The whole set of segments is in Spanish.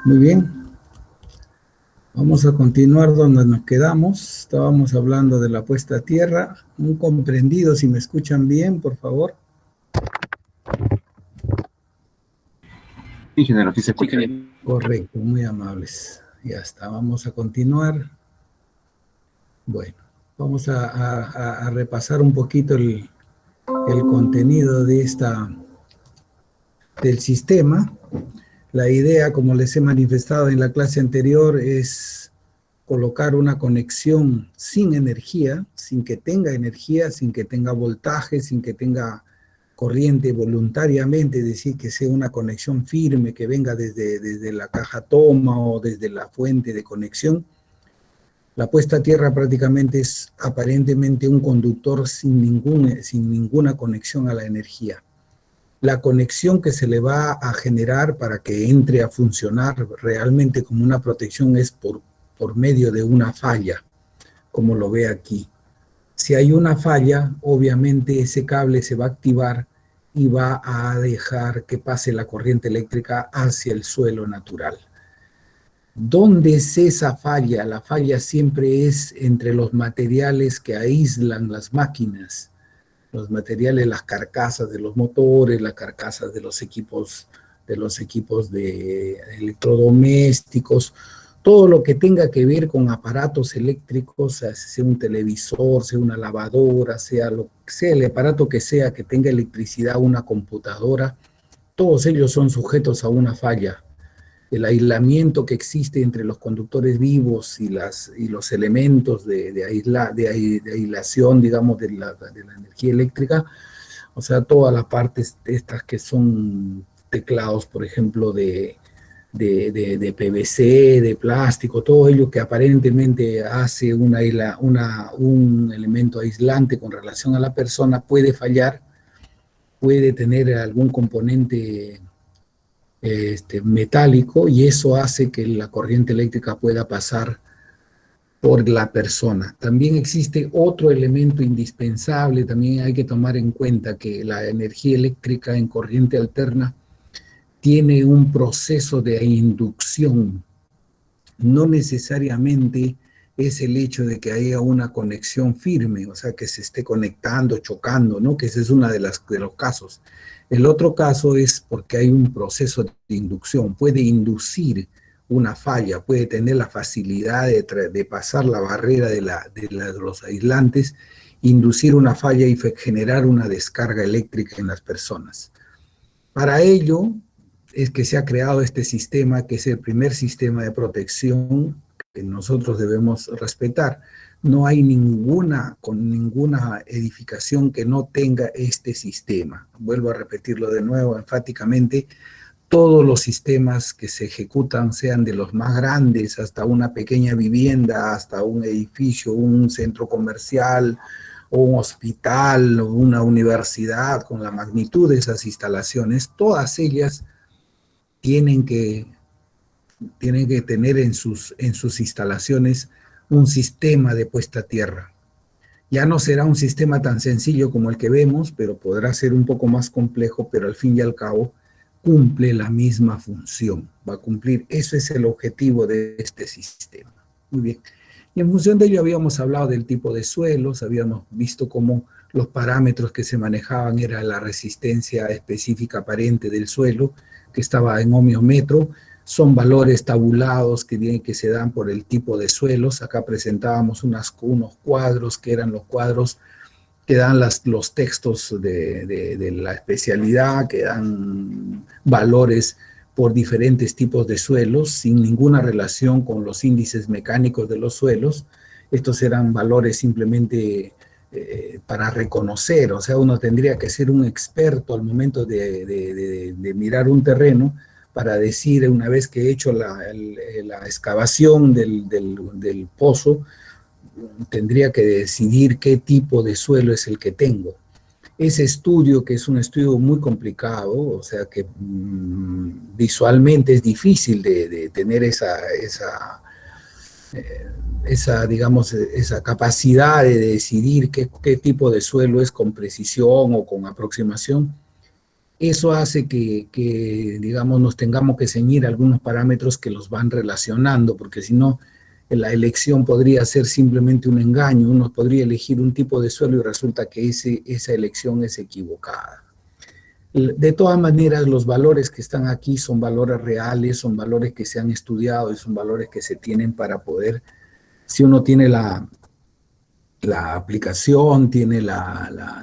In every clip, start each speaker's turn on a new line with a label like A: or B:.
A: Muy bien. Vamos a continuar donde nos quedamos. Estábamos hablando de la puesta a tierra. Un comprendido, si me escuchan bien, por favor.
B: Sí, general, sí se escucha.
A: Correcto, muy amables. Ya está, vamos a continuar. Bueno, vamos a repasar un poquito el contenido de del sistema. La idea, como les he manifestado en la clase anterior, es colocar una conexión sin energía, sin que tenga voltaje, sin que tenga corriente voluntariamente, es decir, que sea una conexión firme que venga desde la caja toma o desde la fuente de conexión. La puesta a tierra prácticamente es aparentemente un conductor sin ninguna conexión a la energía. La conexión que se le va a generar para que entre a funcionar realmente como una protección es por medio de una falla, como lo ve aquí. Si hay una falla, obviamente ese cable se va a activar y va a dejar que pase la corriente eléctrica hacia el suelo natural. ¿Dónde es esa falla? La falla siempre es entre los materiales que aíslan las máquinas, los materiales, las carcasas de los motores, las carcasas de los equipos de electrodomésticos, todo lo que tenga que ver con aparatos eléctricos, sea un televisor, sea una lavadora, sea el aparato que sea que tenga electricidad, una computadora, todos ellos son sujetos a una falla. El aislamiento que existe entre los conductores vivos y los elementos de aislación, digamos, de la energía eléctrica, o sea, todas las partes estas que son teclados, por ejemplo, de PVC, de plástico, todo ello que aparentemente hace un elemento aislante con relación a la persona, puede fallar, puede tener algún componente metálico, y eso hace que la corriente eléctrica pueda pasar por la persona. También existe otro elemento indispensable, también hay que tomar en cuenta que la energía eléctrica en corriente alterna tiene un proceso de inducción. No necesariamente es el hecho de que haya una conexión firme, o sea, que se esté conectando, chocando, ¿no? Que ese es uno de los casos. El otro caso es porque hay un proceso de inducción, puede inducir una falla, puede tener la facilidad de pasar la barrera de los aislantes, inducir una falla y generar una descarga eléctrica en las personas. Para ello es que se ha creado este sistema, que es el primer sistema de protección que nosotros debemos respetar. No hay ninguna edificación que no tenga este sistema. Vuelvo a repetirlo de nuevo enfáticamente. Todos los sistemas que se ejecutan, sean de los más grandes hasta una pequeña vivienda, hasta un edificio, un centro comercial, o un hospital, o una universidad, con la magnitud de esas instalaciones, todas ellas tienen que tener en sus instalaciones un sistema de puesta a tierra. Ya no será un sistema tan sencillo como el que vemos, pero podrá ser un poco más complejo, pero al fin y al cabo cumple la misma función, va a cumplir. Eso es el objetivo de este sistema. Muy bien. Y en función de ello habíamos hablado del tipo de suelos, habíamos visto cómo los parámetros que se manejaban era la resistencia específica aparente del suelo, que estaba en ohmiómetro. Son valores tabulados que se dan por el tipo de suelos. Acá presentábamos unos cuadros que eran los cuadros que dan los textos de la especialidad, que dan valores por diferentes tipos de suelos, sin ninguna relación con los índices mecánicos de los suelos. Estos eran valores simplemente para reconocer, o sea, uno tendría que ser un experto al momento de mirar un terreno para decir, una vez que he hecho la excavación del pozo, tendría que decidir qué tipo de suelo es el que tengo. Ese estudio, que es un estudio muy complicado, o sea que visualmente es difícil de tener digamos, esa capacidad de decidir qué tipo de suelo es con precisión o con aproximación. Eso hace que, digamos, nos tengamos que ceñir algunos parámetros que los van relacionando, porque si no, la elección podría ser simplemente un engaño. Uno podría elegir un tipo de suelo y resulta que esa elección es equivocada. De todas maneras, los valores que están aquí son valores reales, son valores que se han estudiado y son valores que se tienen para poder, si uno tiene la aplicación, tiene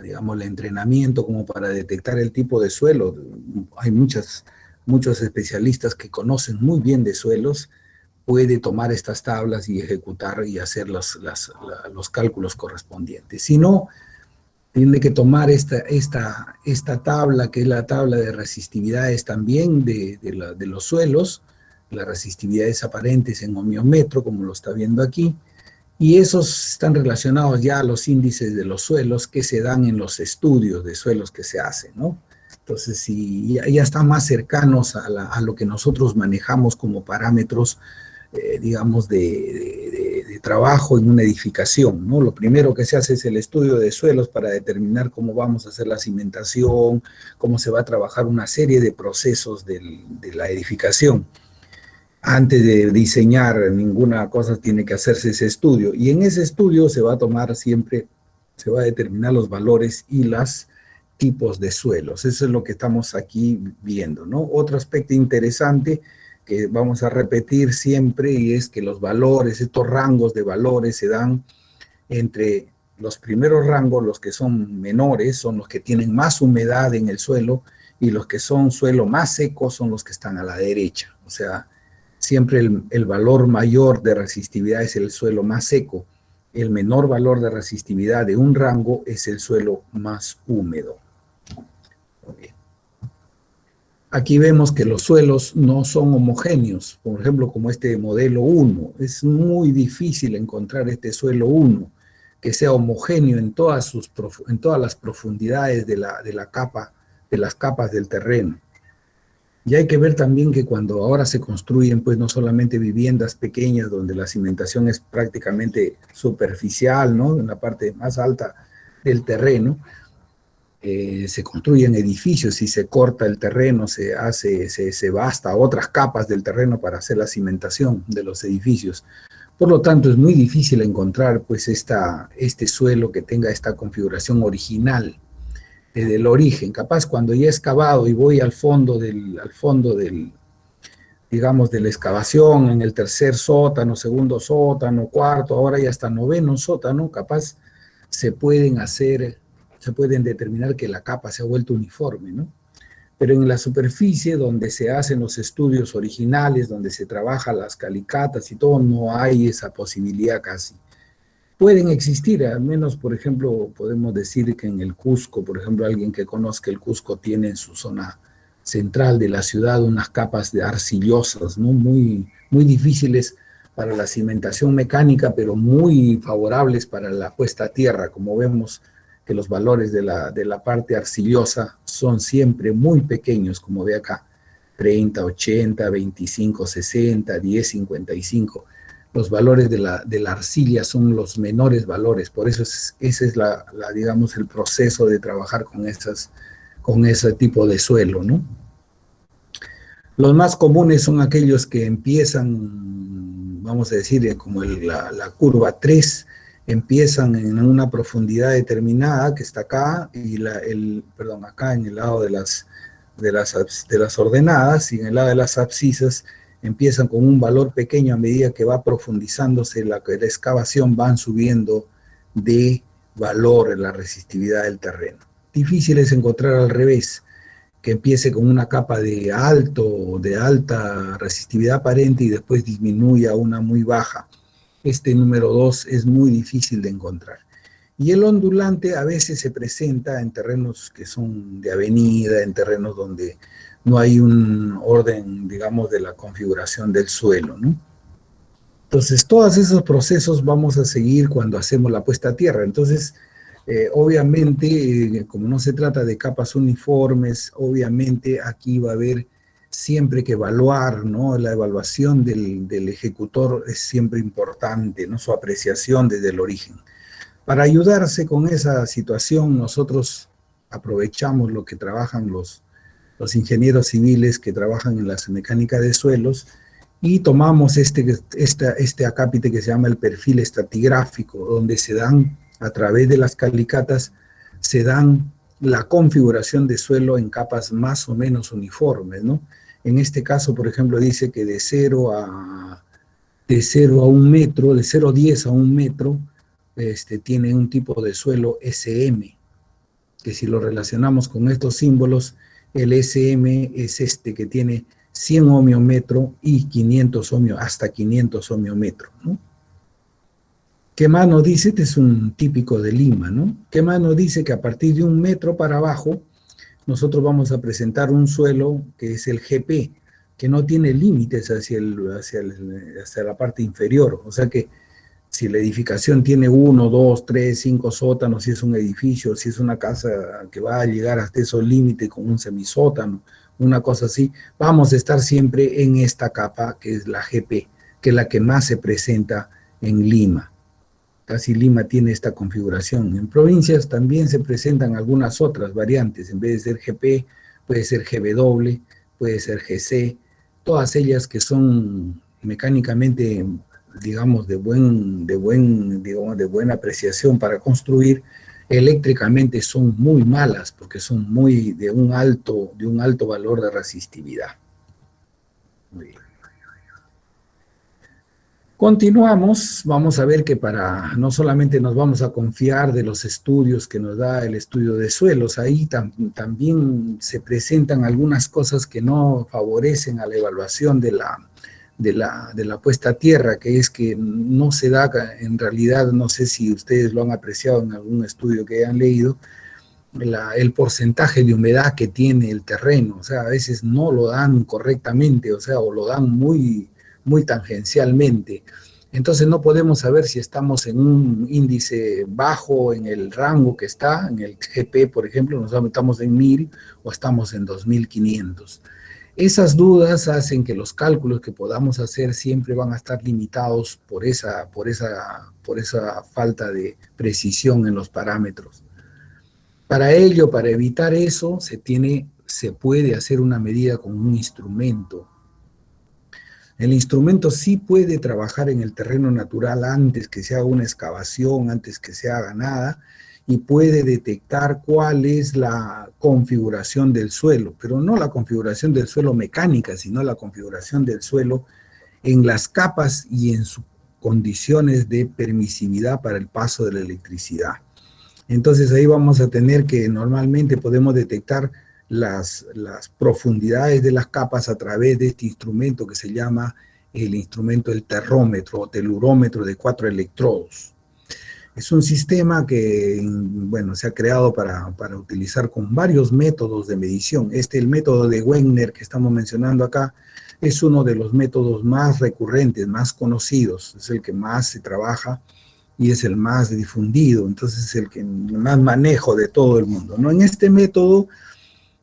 A: digamos, el entrenamiento como para detectar el tipo de suelo. Hay muchos especialistas que conocen muy bien de suelos, puede tomar estas tablas y ejecutar y hacer los cálculos correspondientes. Si no, tiene que tomar esta tabla, que es la tabla de resistividades también de los suelos, las resistividades aparentes en ohmiómetro, como lo está viendo aquí, y esos están relacionados ya a los índices de los suelos que se dan en los estudios de suelos que se hacen, ¿no? Entonces, si ya están más cercanos a lo que nosotros manejamos como parámetros, digamos, de trabajo en una edificación, ¿no? Lo primero que se hace es el estudio de suelos para determinar cómo vamos a hacer la cimentación, cómo se va a trabajar una serie de procesos de la edificación. Antes de diseñar ninguna cosa tiene que hacerse ese estudio, y en ese estudio se va a tomar siempre, se va a determinar los valores y los tipos de suelos. Eso es lo que estamos aquí viendo, ¿no? Otro aspecto interesante que vamos a repetir siempre, y es que los valores, estos rangos de valores se dan entre los primeros rangos. Los que son menores son los que tienen más humedad en el suelo, y los que son suelo más seco son los que están a la derecha. O sea, siempre el valor mayor de resistividad es el suelo más seco. El menor valor de resistividad de un rango es el suelo más húmedo. Okay. Aquí vemos que los suelos no son homogéneos. Por ejemplo, como este modelo 1. Es muy difícil encontrar este suelo 1 que sea homogéneo en todas las profundidades de las capas del terreno. Y hay que ver también que cuando ahora se construyen, pues no solamente viviendas pequeñas donde la cimentación es prácticamente superficial, ¿no? En la parte más alta del terreno, se construyen edificios y se corta el terreno, se va hasta otras capas del terreno para hacer la cimentación de los edificios. Por lo tanto, es muy difícil encontrar pues este suelo que tenga esta configuración original, desde el origen. Capaz cuando ya he excavado y voy al fondo digamos, de la excavación, en el tercer sótano, segundo sótano, cuarto, ahora ya hasta noveno sótano, capaz se pueden determinar que la capa se ha vuelto uniforme, ¿no? Pero en la superficie donde se hacen los estudios originales, donde se trabajan las calicatas y todo, no hay esa posibilidad casi. Pueden existir, al menos, por ejemplo, podemos decir que en el Cusco, por ejemplo, alguien que conozca el Cusco tiene en su zona central de la ciudad unas capas de arcillosas, ¿no? Muy difíciles para la cimentación mecánica, pero muy favorables para la puesta a tierra. Como vemos que los valores de la parte arcillosa son siempre muy pequeños, como ve acá, 30, 80, 25, 60, 10, 55. Los valores de la arcilla son los menores valores, por eso ese es digamos, el proceso de trabajar con ese tipo de suelo, ¿no? Los más comunes son aquellos que empiezan, vamos a decir, como la curva 3, empiezan en una profundidad determinada, que está acá, y acá en el lado de las ordenadas, y en el lado de las abscisas empiezan con un valor pequeño. A medida que va profundizándose la excavación, van subiendo de valor en la resistividad del terreno. Difícil es encontrar al revés, que empiece con una capa de alta resistividad aparente y después disminuya a una muy baja. Este número 2 es muy difícil de encontrar. Y el ondulante a veces se presenta en terrenos que son de avenida, en terrenos donde no hay un orden, digamos, de la configuración del suelo, ¿no? Entonces, todos esos procesos vamos a seguir cuando hacemos la puesta a tierra. Entonces, obviamente, como no se trata de capas uniformes, obviamente aquí va a haber siempre que evaluar, ¿no? La evaluación del ejecutor es siempre importante, ¿no? Su apreciación desde el origen. Para ayudarse con esa situación, nosotros aprovechamos lo que trabajan los ingenieros civiles que trabajan en la mecánica de suelos, y tomamos este acápite que se llama el perfil estratigráfico, donde se dan, a través de las calicatas, se dan la configuración de suelo en capas más o menos uniformes, ¿no? En este caso, por ejemplo, dice que de 0 a 1 metro, de 0,10 a 1 metro, tiene un tipo de suelo SM, que si lo relacionamos con estos símbolos, el SM es que tiene 100 ohmiometro y 500 hasta 500 ohmiometro, ¿no? ¿Qué más nos dice? Este es un típico de Lima, ¿no? ¿Qué más nos dice? Que a partir de 1 metro para abajo, nosotros vamos a presentar un suelo que es el GP, que no tiene límites hacia la parte inferior. O sea que si la edificación tiene 1, 2, 3, 5 sótanos, si es un edificio, si es una casa que va a llegar hasta esos límites con un semisótano, una cosa así, vamos a estar siempre en esta capa que es la GP, que es la que más se presenta en Lima. Casi Lima tiene esta configuración. En provincias también se presentan algunas otras variantes. En vez de ser GP, puede ser GW, puede ser GC, todas ellas que son mecánicamente, digamos, de buena apreciación para construir. Eléctricamente son muy malas porque son de un alto valor de resistividad. Muy bien. Continuamos, vamos a ver que no solamente nos vamos a confiar de los estudios que nos da el estudio de suelos, ahí también se presentan algunas cosas que no favorecen a la evaluación de la puesta a tierra, que es que no se da, en realidad, no sé si ustedes lo han apreciado en algún estudio que hayan leído, el porcentaje de humedad que tiene el terreno. O sea, a veces no lo dan correctamente, o sea, o lo dan muy tangencialmente. Entonces no podemos saber si estamos en un índice bajo en el rango que está, en el GP, por ejemplo, estamos en 1000 o estamos en 2500. Esas dudas hacen que los cálculos que podamos hacer siempre van a estar limitados por esa falta de precisión en los parámetros. Para ello, para evitar eso, se puede hacer una medida con un instrumento. El instrumento sí puede trabajar en el terreno natural antes que se haga una excavación, antes que se haga nada, y puede detectar cuál es la configuración del suelo, pero no la configuración del suelo mecánica, sino la configuración del suelo en las capas y en sus condiciones de permisividad para el paso de la electricidad. Entonces ahí vamos a tener que normalmente podemos detectar las profundidades de las capas a través de este instrumento que se llama el instrumento del terrómetro o telurómetro de 4 electrodos. Es un sistema que, bueno, se ha creado para utilizar con varios métodos de medición. El método de Wegner que estamos mencionando acá es uno de los métodos más recurrentes, más conocidos, es el que más se trabaja y es el más difundido, entonces es el que más manejo de todo el mundo, ¿no? En este método,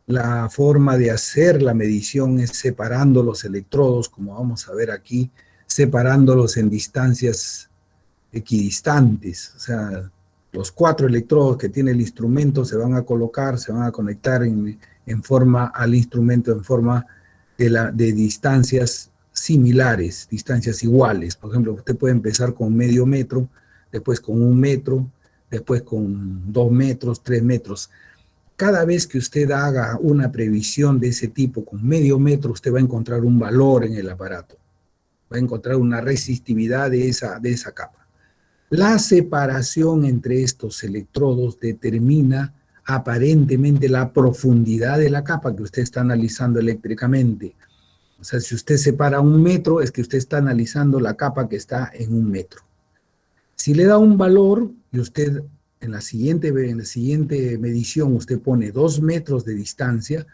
A: la forma de hacer la medición es separando los electrodos, como vamos a ver aquí, separándolos en distancias equidistantes, o sea, los 4 electrodos que tiene el instrumento se van a colocar, se van a conectar en forma al instrumento, en forma de distancias similares, distancias iguales. Por ejemplo, usted puede empezar con medio metro, después con 1 metro, después con 2 metros, 3 metros. Cada vez que usted haga una previsión de ese tipo con medio metro, usted va a encontrar un valor en el aparato, va a encontrar una resistividad de esa capa. La separación entre estos electrodos determina aparentemente la profundidad de la capa que usted está analizando eléctricamente. O sea, si usted separa 1 metro, es que usted está analizando la capa que está en 1 metro. Si le da un valor y usted en la siguiente medición usted pone 2 metros de distancia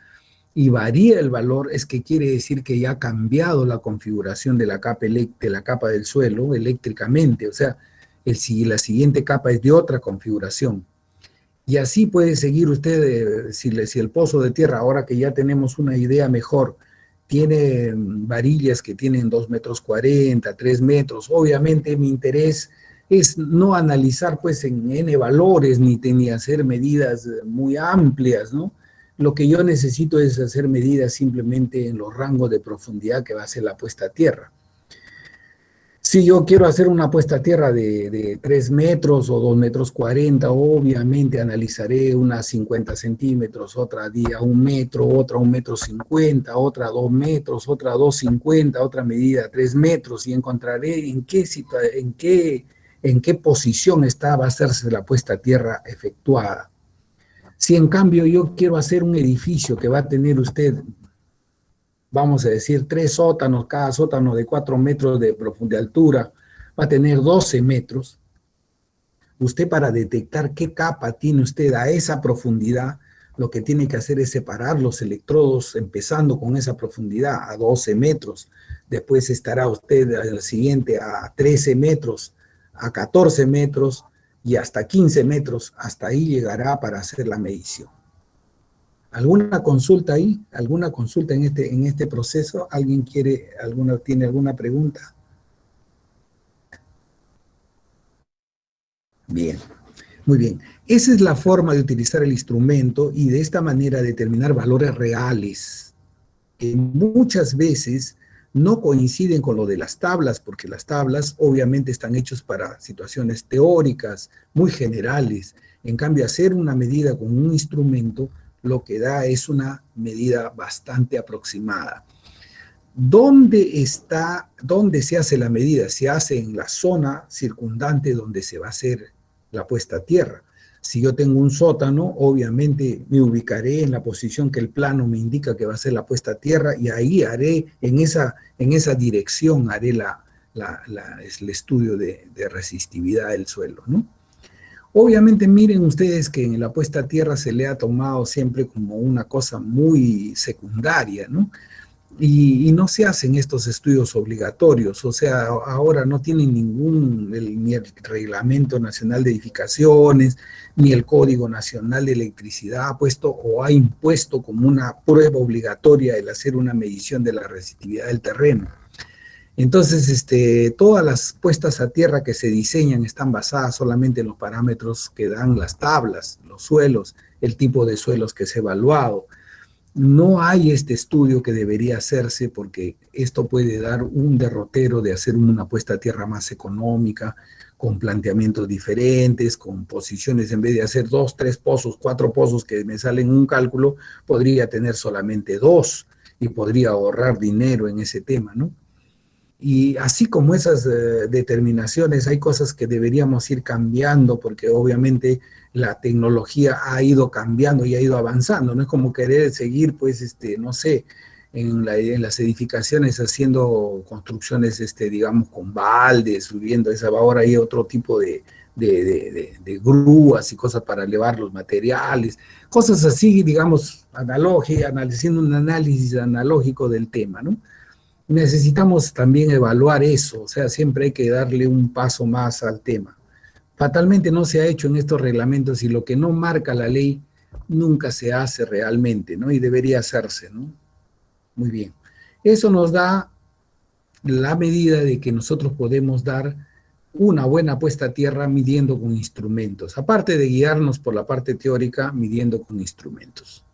A: y varía el valor, es que quiere decir que ya ha cambiado la configuración de la capa del suelo eléctricamente. O sea, la siguiente capa es de otra configuración. Y así puede seguir usted, si el pozo de tierra, ahora que ya tenemos una idea mejor, tiene varillas que tienen 2 metros 40, 3 metros, obviamente mi interés es no analizar pues en N valores ni hacer medidas muy amplias, ¿no? Lo que yo necesito es hacer medidas simplemente en los rangos de profundidad que va a ser la puesta a tierra. Si yo quiero hacer una puesta a tierra de 3 metros o 2 metros 40, obviamente analizaré unas 50 centímetros, otra día 1 metro, otra 1 metro 50, otra 2 metros, otra 2,50, otra medida 3 metros, y encontraré en qué posición va a hacerse la puesta a tierra efectuada. Si en cambio yo quiero hacer un edificio que va a tener usted, vamos a decir, 3 sótanos, cada sótano de 4 metros de profundidad de altura, va a tener 12 metros. Usted, para detectar qué capa tiene usted a esa profundidad, lo que tiene que hacer es separar los electrodos empezando con esa profundidad a 12 metros. Después estará usted al siguiente a 13 metros, a 14 metros y hasta 15 metros. Hasta ahí llegará para hacer la medición. ¿Alguna consulta ahí? ¿Alguna consulta en este proceso? ¿Alguien tiene alguna pregunta? Bien, muy bien. Esa es la forma de utilizar el instrumento y de esta manera determinar valores reales, que muchas veces no coinciden con lo de las tablas, porque las tablas obviamente están hechas para situaciones teóricas, muy generales. En cambio, hacer una medida con un instrumento lo que da es una medida bastante aproximada. ¿Dónde se hace la medida? Se hace en la zona circundante donde se va a hacer la puesta a tierra. Si yo tengo un sótano, obviamente me ubicaré en la posición que el plano me indica que va a ser la puesta a tierra, y ahí haré, en esa dirección haré el estudio de resistividad del suelo, ¿no? Obviamente, miren ustedes que en la puesta a tierra se le ha tomado siempre como una cosa muy secundaria, ¿no? Y no se hacen estos estudios obligatorios, o sea, ahora no tienen ni el Reglamento Nacional de Edificaciones, ni el Código Nacional de Electricidad ha puesto o ha impuesto como una prueba obligatoria el hacer una medición de la resistividad del terreno. Entonces, todas las puestas a tierra que se diseñan están basadas solamente en los parámetros que dan las tablas, los suelos, el tipo de suelos que se ha evaluado. No hay este estudio que debería hacerse, porque esto puede dar un derrotero de hacer una puesta a tierra más económica, con planteamientos diferentes, con posiciones, en vez de hacer 2, 3 pozos, 4 pozos que me salen un cálculo, podría tener solamente 2 y podría ahorrar dinero en ese tema, ¿no? Y así como esas determinaciones, hay cosas que deberíamos ir cambiando, porque obviamente la tecnología ha ido cambiando y ha ido avanzando. No es como querer seguir, pues, no sé, en las edificaciones haciendo construcciones, digamos, con baldes, subiendo esa. Ahora hay otro tipo de grúas y cosas para elevar los materiales, cosas así, digamos, haciendo un análisis analógico del tema, ¿no? Necesitamos también evaluar eso, o sea, siempre hay que darle un paso más al tema. Fatalmente no se ha hecho en estos reglamentos, y lo que no marca la ley nunca se hace realmente, ¿no? Y debería hacerse, ¿no? Muy bien. Eso nos da la medida de que nosotros podemos dar una buena puesta a tierra midiendo con instrumentos, aparte de guiarnos por la parte teórica, midiendo con instrumentos.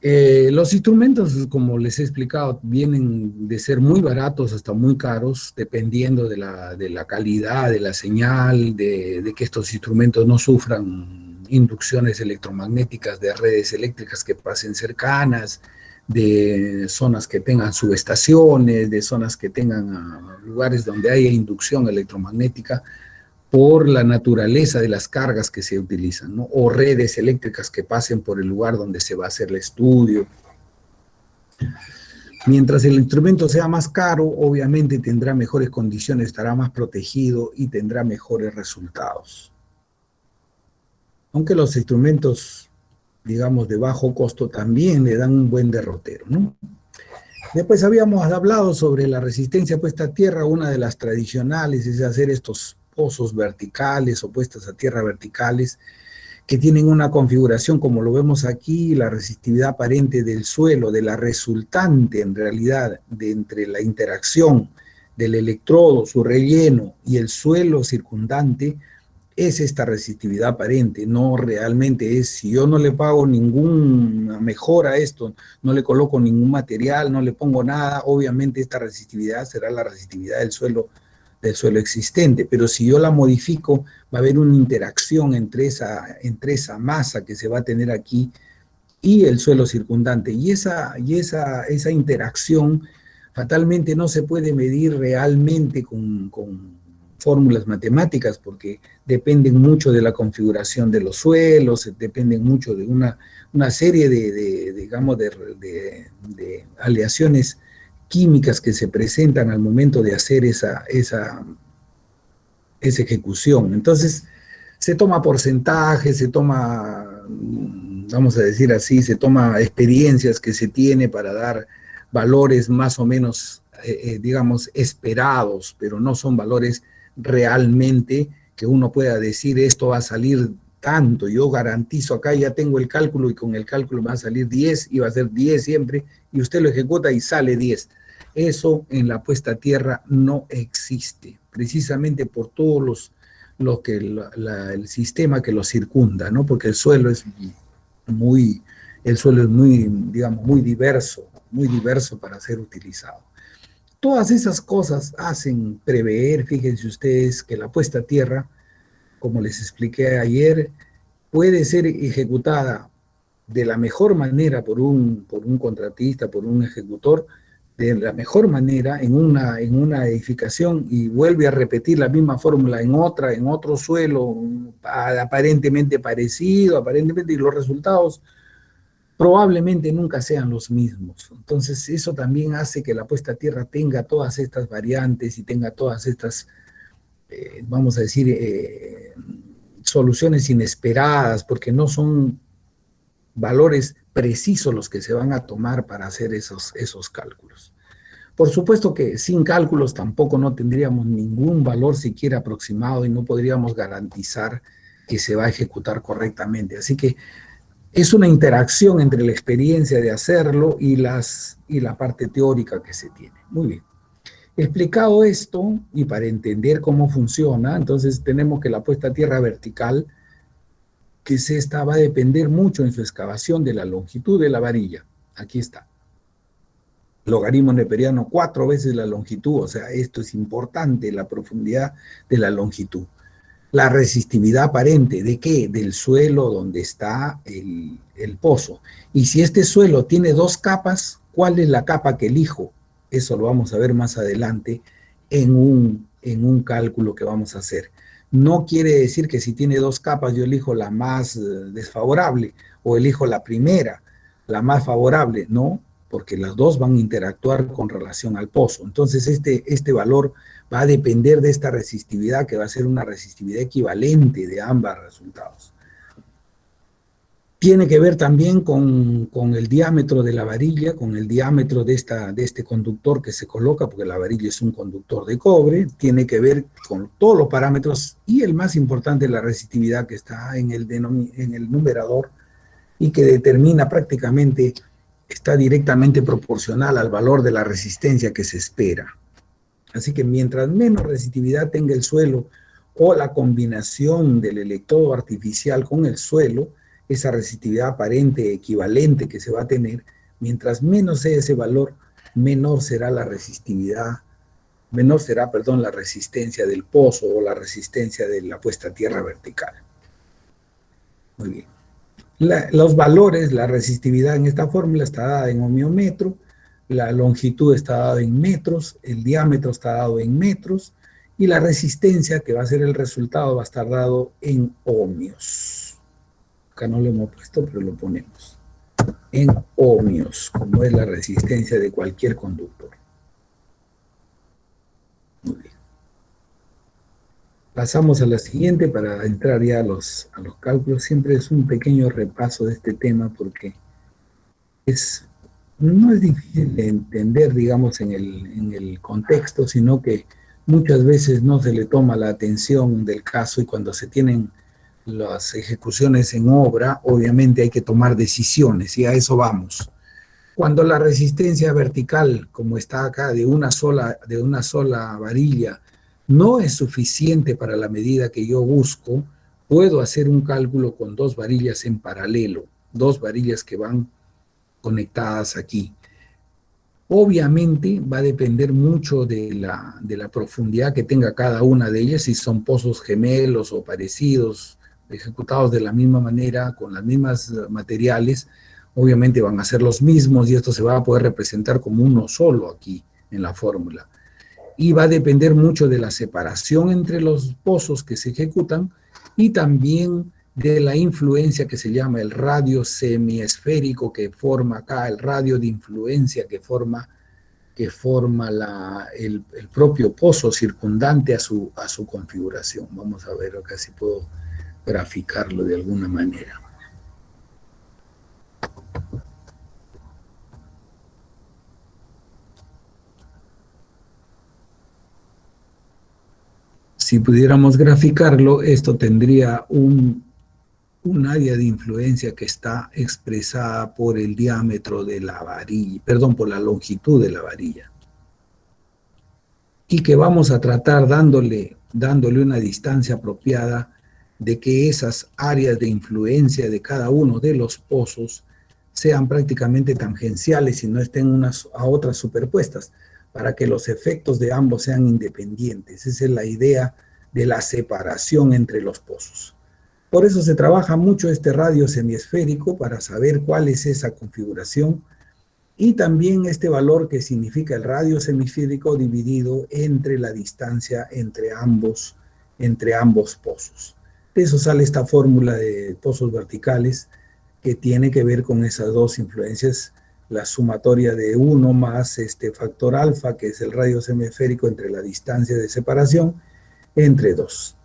A: Los instrumentos, como les he explicado, vienen de ser muy baratos hasta muy caros, dependiendo de la calidad de la señal, de que estos instrumentos no sufran inducciones electromagnéticas de redes eléctricas que pasen cercanas, de zonas que tengan subestaciones, de zonas que tengan lugares donde haya inducción electromagnética, por la naturaleza de las cargas que se utilizan, ¿no? O redes eléctricas que pasen por el lugar donde se va a hacer el estudio. Mientras el instrumento sea más caro, obviamente tendrá mejores condiciones, estará más protegido y tendrá mejores resultados. Aunque los instrumentos, digamos, de bajo costo también le dan un buen derrotero, ¿no? Después habíamos hablado sobre la resistencia puesta a tierra. Una de las tradicionales es hacer estos pozos verticales o puestas a tierra verticales, que tienen una configuración como lo vemos aquí, la resistividad aparente del suelo, de la resultante en realidad de entre la interacción del electrodo, su relleno y el suelo circundante, es esta resistividad aparente, no realmente es, si yo no le pago ninguna mejora a esto, no le coloco ningún material, no le pongo nada, obviamente esta resistividad será la resistividad del suelo existente, pero si yo la modifico, va a haber una interacción entre esa masa que se va a tener aquí y el suelo circundante, y esa interacción fatalmente no se puede medir realmente con fórmulas matemáticas, porque dependen mucho de la configuración de los suelos, dependen mucho de una serie digamos, de aleaciones químicas que se presentan al momento de hacer esa ejecución. Entonces, se toma porcentaje, se toma, vamos a decir así, se toma experiencias que se tiene para dar valores más o menos, digamos, esperados, pero no son valores realmente que uno pueda decir esto va a salir tanto, yo garantizo acá, ya tengo el cálculo y con el cálculo va a salir 10 y va a ser 10 siempre, y usted lo ejecuta y sale 10. Eso en la puesta a tierra no existe, precisamente por todos el sistema que lo circunda, ¿no? Porque el suelo es muy, digamos, muy diverso para ser utilizado. Todas esas cosas hacen prever, fíjense ustedes, que la puesta a tierra, como les expliqué ayer, puede ser ejecutada de la mejor manera por un contratista, por un ejecutor, de la mejor manera en una edificación, y vuelve a repetir la misma fórmula en otro suelo aparentemente parecido, aparentemente, y los resultados probablemente nunca sean los mismos. Entonces eso también hace que la puesta a tierra tenga todas estas variantes y tenga todas estas, vamos a decir, soluciones inesperadas, porque no son valores precisos los que se van a tomar para hacer esos cálculos. Por supuesto que sin cálculos tampoco no tendríamos ningún valor siquiera aproximado y no podríamos garantizar que se va a ejecutar correctamente. Así que es una interacción entre la experiencia de hacerlo y la parte teórica que se tiene. Muy bien. Explicado esto, y para entender cómo funciona, entonces tenemos que la puesta a tierra vertical, que va a depender mucho en su excavación de la longitud de la varilla. Aquí está. Logaritmo neperiano 4 veces la longitud, o sea, esto es importante, la profundidad de la longitud. La resistividad aparente, ¿de qué? Del suelo donde está el pozo. Y si este suelo tiene 2 capas, ¿cuál es la capa que elijo? Eso lo vamos a ver más adelante en un cálculo que vamos a hacer. No quiere decir que si tiene 2 capas yo elijo la más desfavorable o elijo la primera, la más favorable. No, porque las dos van a interactuar con relación al pozo. Entonces este valor va a depender de esta resistividad, que va a ser una resistividad equivalente de ambos resultados. Tiene que ver también con el diámetro de la varilla, con el diámetro de este conductor que se coloca, porque la varilla es un conductor de cobre. Tiene que ver con todos los parámetros, y el más importante, la resistividad, que está en el numerador y que determina prácticamente, está directamente proporcional al valor de la resistencia que se espera. Así que mientras menos resistividad tenga el suelo, o la combinación del electrodo artificial con el suelo, esa resistividad aparente equivalente que se va a tener, mientras menos sea ese valor, menor será la resistividad, menor será, perdón, la resistencia del pozo o la resistencia de la puesta a tierra vertical. Muy bien. Los valores, la resistividad en esta fórmula está dada en ohmiómetro, la longitud está dada en metros, el diámetro está dado en metros, y la resistencia, que va a ser el resultado, va a estar dado en ohmios. Acá no lo hemos puesto, pero lo ponemos. En ohmios, como es la resistencia de cualquier conductor. Muy bien. Pasamos a la siguiente para entrar ya a los cálculos. Siempre es un pequeño repaso de este tema, porque no es difícil de entender, digamos, en el contexto, sino que muchas veces no se le toma la atención del caso, y cuando se tienen las ejecuciones en obra, obviamente hay que tomar decisiones, y a eso vamos. Cuando la resistencia vertical, como está acá, de una sola varilla, no es suficiente para la medida que yo busco, puedo hacer un cálculo con dos varillas en paralelo, dos varillas que van conectadas aquí. Obviamente va a depender mucho de la profundidad que tenga cada una de ellas, si son pozos gemelos o parecidos, ejecutados de la misma manera, con las mismas materiales, obviamente van a ser los mismos y esto se va a poder representar como uno solo aquí en la fórmula. Y va a depender mucho de la separación entre los pozos que se ejecutan y también de la influencia que se llama el radio semiesférico que forma acá, el radio de influencia que forma el propio pozo circundante a su configuración. Vamos a ver acá si puedo graficarlo de alguna manera. Si pudiéramos graficarlo, esto tendría un área de influencia que está expresada por el diámetro de la varilla, perdón, por la longitud de la varilla. Y que vamos a tratar dándole una distancia apropiada de que esas áreas de influencia de cada uno de los pozos sean prácticamente tangenciales y no estén unas a otras superpuestas, para que los efectos de ambos sean independientes. Esa es la idea de la separación entre los pozos. Por eso se trabaja mucho este radio semiesférico para saber cuál es esa configuración y también este valor que significa el radio semiesférico dividido entre la distancia entre ambos pozos. De eso sale esta fórmula de pozos verticales que tiene que ver con esas dos influencias, la sumatoria de 1 más este factor alfa, que es el radio semiesférico entre la distancia de separación, entre 2.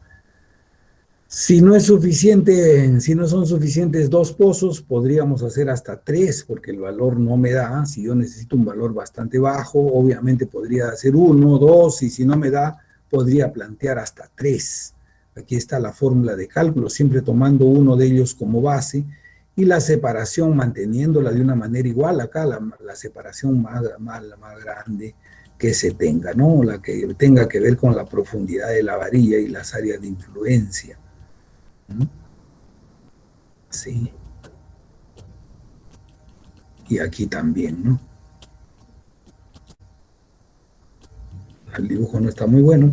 A: Si no es suficiente, si no son suficientes 2 pozos, podríamos hacer hasta 3, porque el valor no me da. Si yo necesito un valor bastante bajo, obviamente podría hacer 1, 2, y si no me da, podría plantear hasta 3. Aquí está la fórmula de cálculo, siempre tomando uno de ellos como base, y la separación manteniéndola de una manera igual. Acá la separación más grande que se tenga, ¿no? La que tenga que ver con la profundidad de la varilla y las áreas de influencia. Sí. Y aquí también, ¿no? El dibujo no está muy bueno,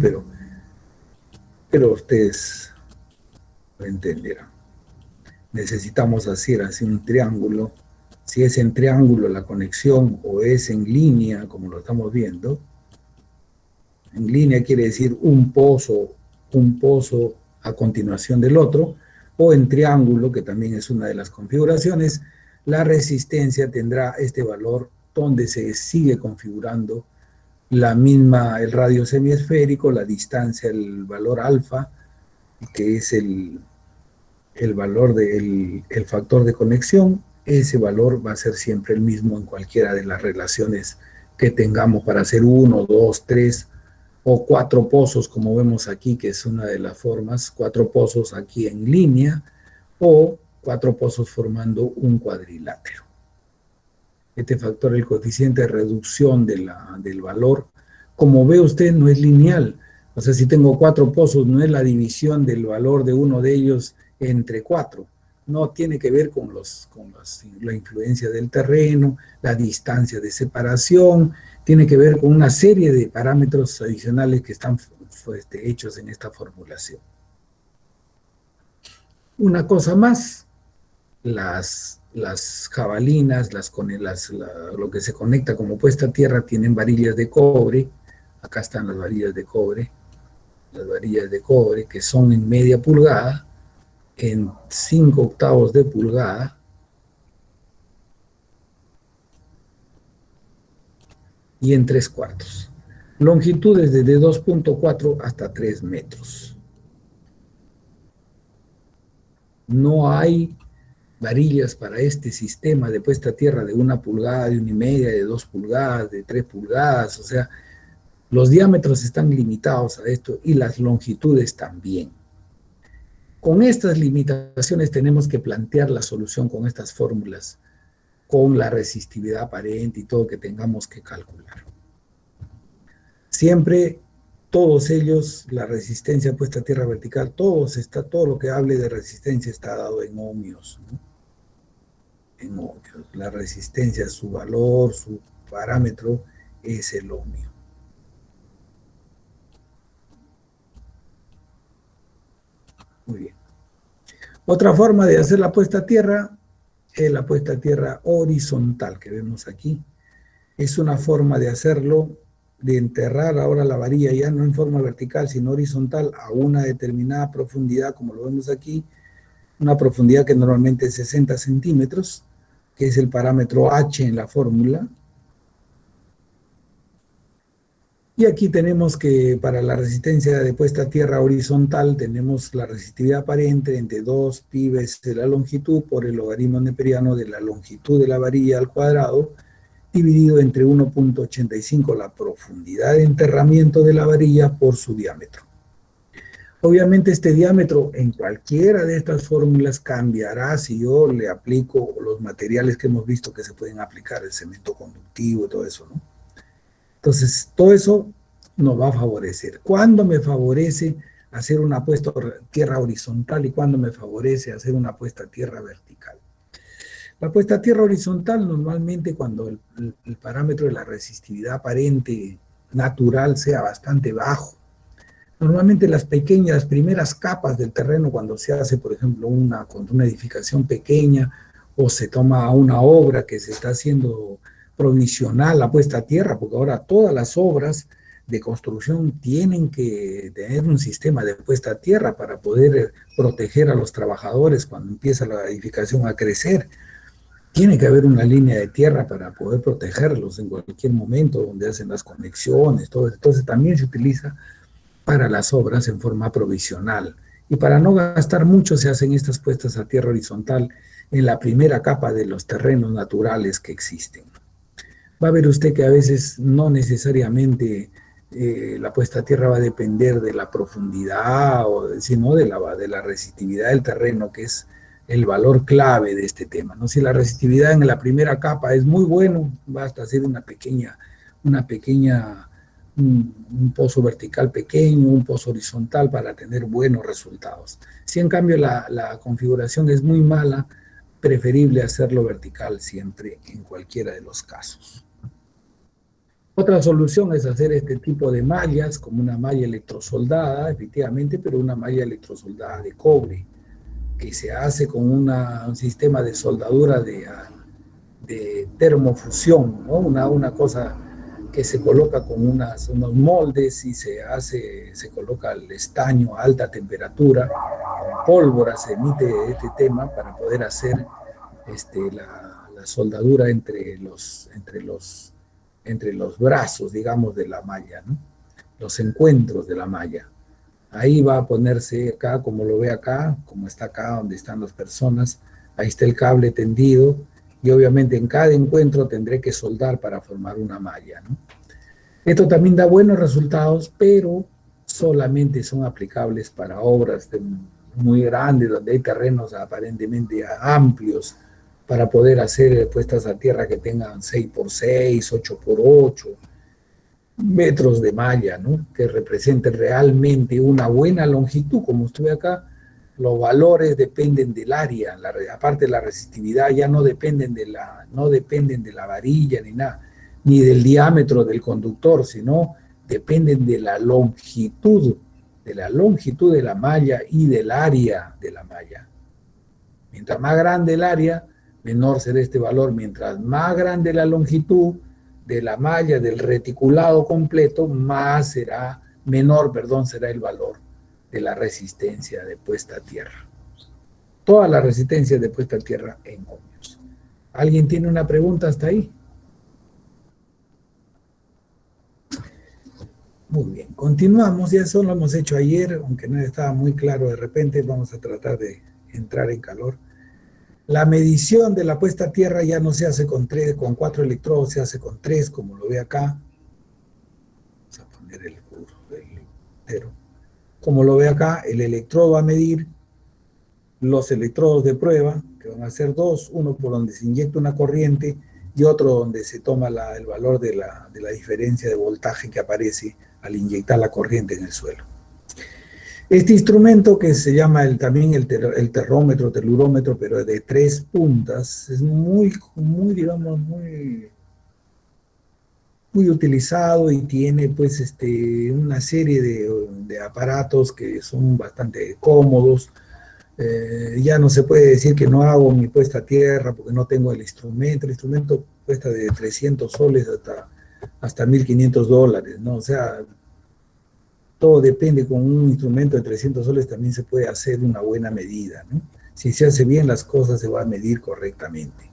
A: pero ustedes lo entenderán. Necesitamos hacer así un triángulo. Si es en triángulo la conexión o es en línea, como lo estamos viendo, en línea quiere decir un pozo a continuación del otro, o en triángulo, que también es una de las configuraciones, la resistencia tendrá este valor donde se sigue configurando el radio semiesférico, la distancia, el valor alfa, que es el valor del factor de conexión. Ese valor va a ser siempre el mismo en cualquiera de las relaciones que tengamos para hacer 1, 2, 3 o 4 pozos, como vemos aquí, que es una de las formas, 4 pozos aquí en línea, o 4 pozos formando un cuadrilátero. Este factor, el coeficiente de reducción del valor, como ve usted, no es lineal. O sea, si tengo 4 pozos, no es la división del valor de uno de ellos entre 4. No, tiene que ver con la influencia del terreno, la distancia de separación, tiene que ver con una serie de parámetros adicionales que están hechos en esta formulación. Una cosa más, las jabalinas, lo que se conecta como puesta a tierra tienen varillas de cobre. Acá están las varillas de cobre que son en media pulgada, en 5/8 de pulgada, y en 3/4. Longitudes desde 2.4 hasta 3 metros. No hay varillas para este sistema de puesta a tierra de 1 pulgada, de 1,5, de 2 pulgadas, de 3 pulgadas, o sea, los diámetros están limitados a esto y las longitudes también. Con estas limitaciones tenemos que plantear la solución con estas fórmulas, con la resistividad aparente y todo que tengamos que calcular. Siempre todos ellos, la resistencia puesta a tierra vertical, todo lo que hable de resistencia está dado en ohmios, ¿no? En ohmios. La resistencia, su valor, su parámetro es el ohmio. Muy bien. Otra forma de hacer la puesta a tierra es la puesta a tierra horizontal que vemos aquí. Es una forma de hacerlo, de enterrar ahora la varilla ya no en forma vertical, sino horizontal a una determinada profundidad, como lo vemos aquí, una profundidad que normalmente es 60 centímetros, que es el parámetro H en la fórmula. Y aquí tenemos que para la resistencia de puesta a tierra horizontal tenemos la resistividad aparente entre 2 pi veces la longitud por el logaritmo neperiano de la longitud de la varilla al cuadrado, dividido entre 1.85 la profundidad de enterramiento de la varilla por su diámetro. Obviamente este diámetro en cualquiera de estas fórmulas cambiará si yo le aplico los materiales que hemos visto que se pueden aplicar, el cemento conductivo y todo eso, ¿no? Entonces, todo eso nos va a favorecer. ¿Cuándo me favorece hacer una puesta a tierra horizontal y cuándo me favorece hacer una puesta a tierra vertical? La puesta a tierra horizontal normalmente cuando el parámetro de la resistividad aparente natural sea bastante bajo. Normalmente las primeras capas del terreno cuando se hace, por ejemplo, una edificación pequeña o se toma una obra que se está haciendo provisional la puesta a tierra, porque ahora todas las obras de construcción tienen que tener un sistema de puesta a tierra para poder proteger a los trabajadores cuando empieza la edificación a crecer. Tiene que haber una línea de tierra para poder protegerlos en cualquier momento donde hacen las conexiones, todo eso. Entonces también se utiliza para las obras en forma provisional. Y para no gastar mucho se hacen estas puestas a tierra horizontal en la primera capa de los terrenos naturales que existen. Va a ver usted que a veces no necesariamente la puesta a tierra va a depender de la profundidad, sino de la resistividad del terreno, que es el valor clave de este tema, ¿no? Si la resistividad en la primera capa es muy bueno, basta hacer un pozo vertical pequeño, un pozo horizontal para tener buenos resultados. Si en cambio la configuración es muy mala, preferible hacerlo vertical siempre en cualquiera de los casos. Otra solución es hacer este tipo de mallas, como una malla electrosoldada, efectivamente, pero una malla electrosoldada de cobre, que se hace con un sistema de soldadura de termofusión, ¿no? Una cosa que se coloca con unos moldes y se coloca el estaño a alta temperatura, pólvora se emite este tema para poder hacer la soldadura entre los brazos, digamos, de la malla, ¿no? Los encuentros de la malla. Ahí va a ponerse acá, como lo ve acá, como está acá donde están las personas, ahí está el cable tendido y obviamente en cada encuentro tendré que soldar para formar una malla, ¿no? Esto también da buenos resultados, pero solamente son aplicables para obras muy grandes, donde hay terrenos aparentemente amplios, para poder hacer puestas a tierra que tengan 6x6, 8x8 metros de malla, ¿no? Que representen realmente una buena longitud, como usted ve acá. Los valores dependen del área, aparte de la resistividad ya no dependen de la varilla ni nada, ni del diámetro del conductor, sino dependen de la longitud de la malla y del área de la malla. Mientras más grande el área, menor será este valor. Mientras más grande la longitud de la malla del reticulado completo, menor será el valor de la resistencia de puesta a tierra. Toda la resistencia de puesta a tierra en ohmios. ¿Alguien tiene una pregunta hasta ahí? Muy bien, continuamos, ya eso lo hemos hecho ayer, aunque no estaba muy claro de repente, vamos a tratar de entrar en calor. La medición de la puesta a tierra ya no se hace con 4 electrodos, se hace con 3, como lo ve acá. Vamos a poner el curso del entero. Como lo ve acá, el electrodo va a medir los electrodos de prueba, que van a ser 2, uno por donde se inyecta una corriente y otro donde se toma el valor de la diferencia de voltaje que aparece al inyectar la corriente en el suelo. Este instrumento que se llama también el terrómetro, telurómetro, pero de 3 puntas, es digamos, muy utilizado y tiene pues una serie de aparatos que son bastante cómodos. Ya no se puede decir que no hago mi puesta a tierra porque no tengo el instrumento cuesta de 300 soles hasta $1.500, ¿no? O sea, todo depende. Con un instrumento de 300 soles también se puede hacer una buena medida, ¿no? Si se hace bien las cosas se va a medir correctamente.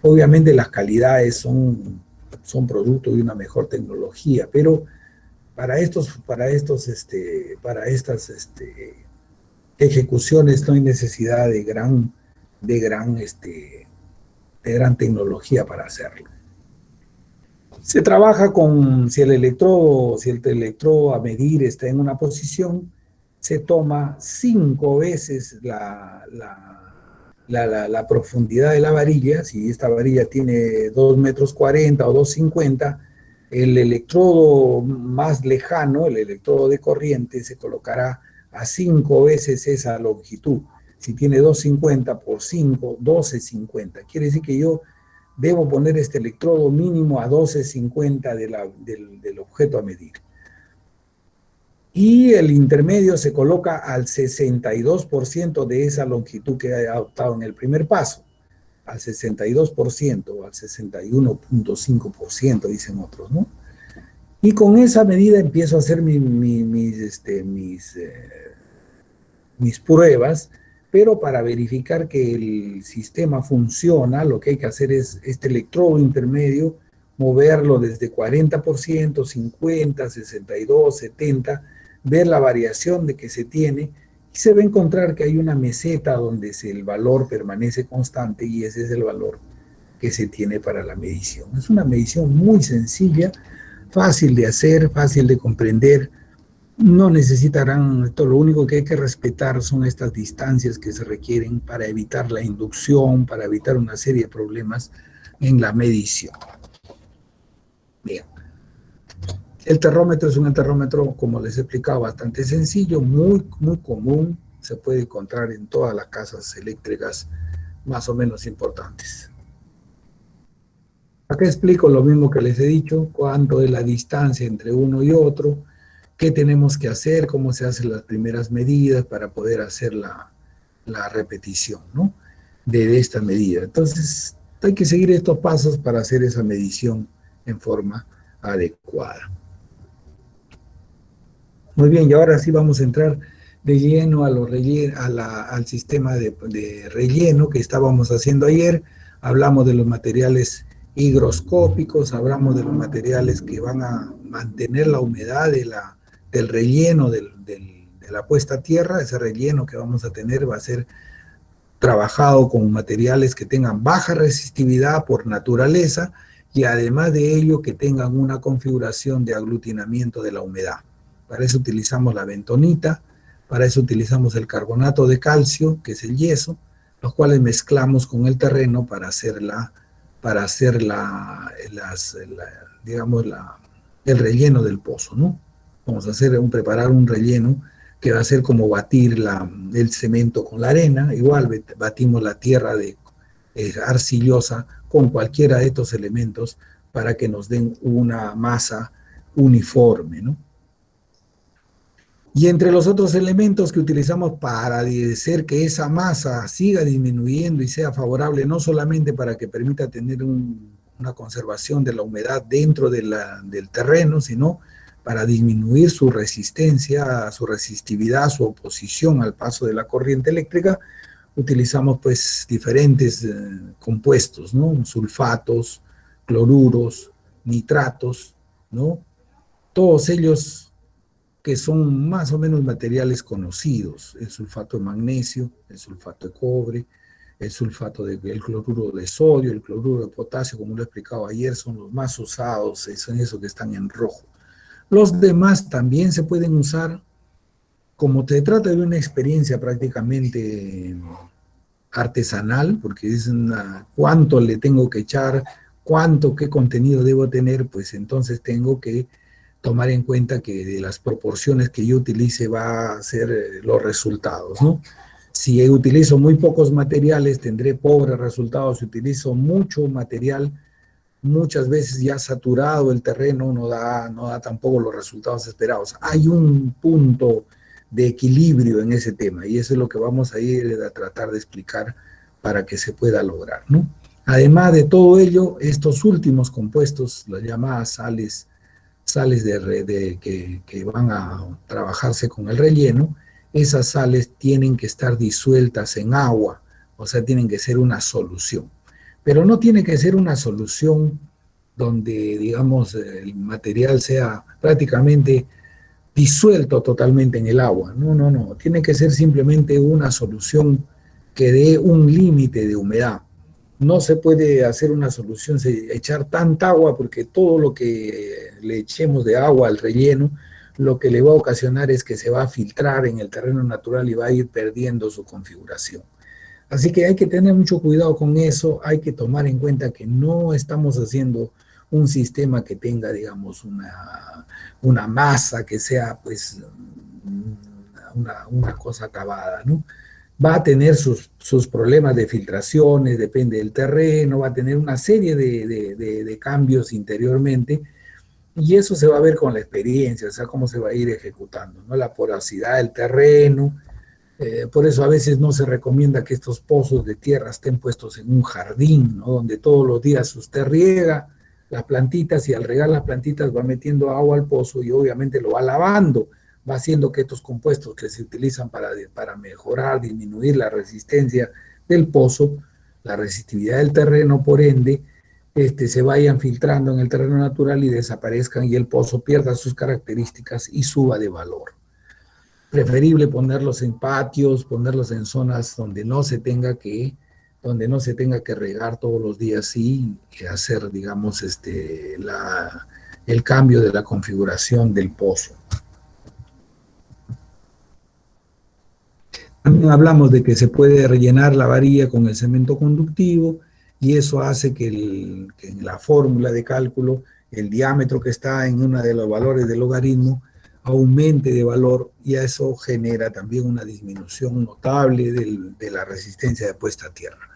A: Obviamente las calidades son producto de una mejor tecnología, pero para estas ejecuciones no hay necesidad de gran tecnología para hacerlo. Se trabaja si el electrodo a medir está en una posición, se toma 5 veces la profundidad de la varilla. Si esta varilla tiene 2,40 m o 2,50 m, el electrodo más lejano, el electrodo de corriente, se colocará a 5 veces esa longitud. Si tiene 2,50 por 5, 12,50. Quiere decir que yo debo poner este electrodo mínimo a 12,50 del objeto a medir. Y el intermedio se coloca al 62% de esa longitud que he adoptado en el primer paso, al 62% o al 61,5%, dicen otros, ¿no? Y con esa medida empiezo a hacer mis pruebas, pero para verificar que el sistema funciona, lo que hay que hacer es este electrodo intermedio, moverlo desde 40%, 50, 62, 70, ver la variación de que se tiene, y se va a encontrar que hay una meseta donde el valor permanece constante, y ese es el valor que se tiene para la medición. Es una medición muy sencilla, fácil de hacer, fácil de comprender. No necesitarán esto. Lo único que hay que respetar son estas distancias que se requieren para evitar la inducción, para evitar una serie de problemas en la medición. Bien. El terrómetro es un terrómetro, como les he explicado, bastante sencillo, muy común. Se puede encontrar en todas las casas eléctricas más o menos importantes. Acá explico lo mismo que les he dicho: cuánto es la distancia entre uno y otro, qué tenemos que hacer, cómo se hacen las primeras medidas para poder hacer la repetición, ¿no?, de esta medida. Entonces, hay que seguir estos pasos para hacer esa medición en forma adecuada. Muy bien, y ahora sí vamos a entrar de lleno al sistema de relleno que estábamos haciendo ayer. Hablamos de los materiales higroscópicos, hablamos de los materiales que van a mantener la humedad del relleno de la puesta a tierra. Ese relleno que vamos a tener va a ser trabajado con materiales que tengan baja resistividad por naturaleza, y además de ello que tengan una configuración de aglutinamiento de la humedad. Para eso utilizamos la bentonita, para eso utilizamos el carbonato de calcio, que es el yeso, los cuales mezclamos con el terreno para hacer el relleno del pozo, ¿no? Vamos a preparar un relleno que va a ser como batir el cemento con la arena. Igual batimos la tierra arcillosa con cualquiera de estos elementos para que nos den una masa uniforme, ¿no? Y entre los otros elementos que utilizamos para hacer que esa masa siga disminuyendo y sea favorable, no solamente para que permita tener una conservación de la humedad dentro del terreno, sino para disminuir su resistencia, su resistividad, su oposición al paso de la corriente eléctrica, utilizamos pues diferentes compuestos, ¿no? Sulfatos, cloruros, nitratos, ¿no? Todos ellos que son más o menos materiales conocidos: el sulfato de magnesio, el sulfato de cobre, el cloruro de sodio, el cloruro de potasio, como lo he explicado ayer, son los más usados, son esos que están en rojo. Los demás también se pueden usar. Como se trata de una experiencia prácticamente artesanal, porque es cuánto le tengo que echar, qué contenido debo tener, pues entonces tengo que tomar en cuenta que de las proporciones que yo utilice va a ser los resultados, ¿no? Si utilizo muy pocos materiales, tendré pobres resultados. Si utilizo mucho material, muchas veces ya saturado el terreno, no da tampoco los resultados esperados. Hay un punto de equilibrio en ese tema y eso es lo que vamos a ir a tratar de explicar para que se pueda lograr, ¿no? Además de todo ello, estos últimos compuestos, las llamadas sales que van a trabajarse con el relleno, esas sales tienen que estar disueltas en agua, o sea, tienen que ser una solución. Pero no tiene que ser una solución donde, digamos, el material sea prácticamente disuelto totalmente en el agua. No, no, no. Tiene que ser simplemente una solución que dé un límite de humedad. No se puede hacer una solución, echar tanta agua, porque todo lo que le echemos de agua al relleno, lo que le va a ocasionar es que se va a filtrar en el terreno natural y va a ir perdiendo su configuración. Así que hay que tener mucho cuidado con eso, hay que tomar en cuenta que no estamos haciendo un sistema que tenga, digamos, una masa que sea, pues, una cosa acabada, ¿no? Va a tener sus problemas de filtraciones, depende del terreno, va a tener una serie de cambios interiormente, y eso se va a ver con la experiencia, o sea, cómo se va a ir ejecutando, ¿no? La porosidad del terreno. Por eso a veces no se recomienda que estos pozos de tierra estén puestos en un jardín, ¿no? Donde todos los días usted riega las plantitas y al regar las plantitas va metiendo agua al pozo y obviamente lo va lavando, va haciendo que estos compuestos que se utilizan para mejorar, disminuir la resistencia del pozo, la resistividad del terreno, por ende, se vayan filtrando en el terreno natural y desaparezcan y el pozo pierda sus características y suba de valor. Preferible ponerlos en patios, ponerlos en zonas donde no se tenga que regar todos los días y hacer, digamos, el cambio de la configuración del pozo. También hablamos de que se puede rellenar la varilla con el cemento conductivo y eso hace que en la fórmula de cálculo el diámetro que está en uno de los valores del logaritmo aumente de valor y eso genera también una disminución notable de la resistencia de puesta a tierra.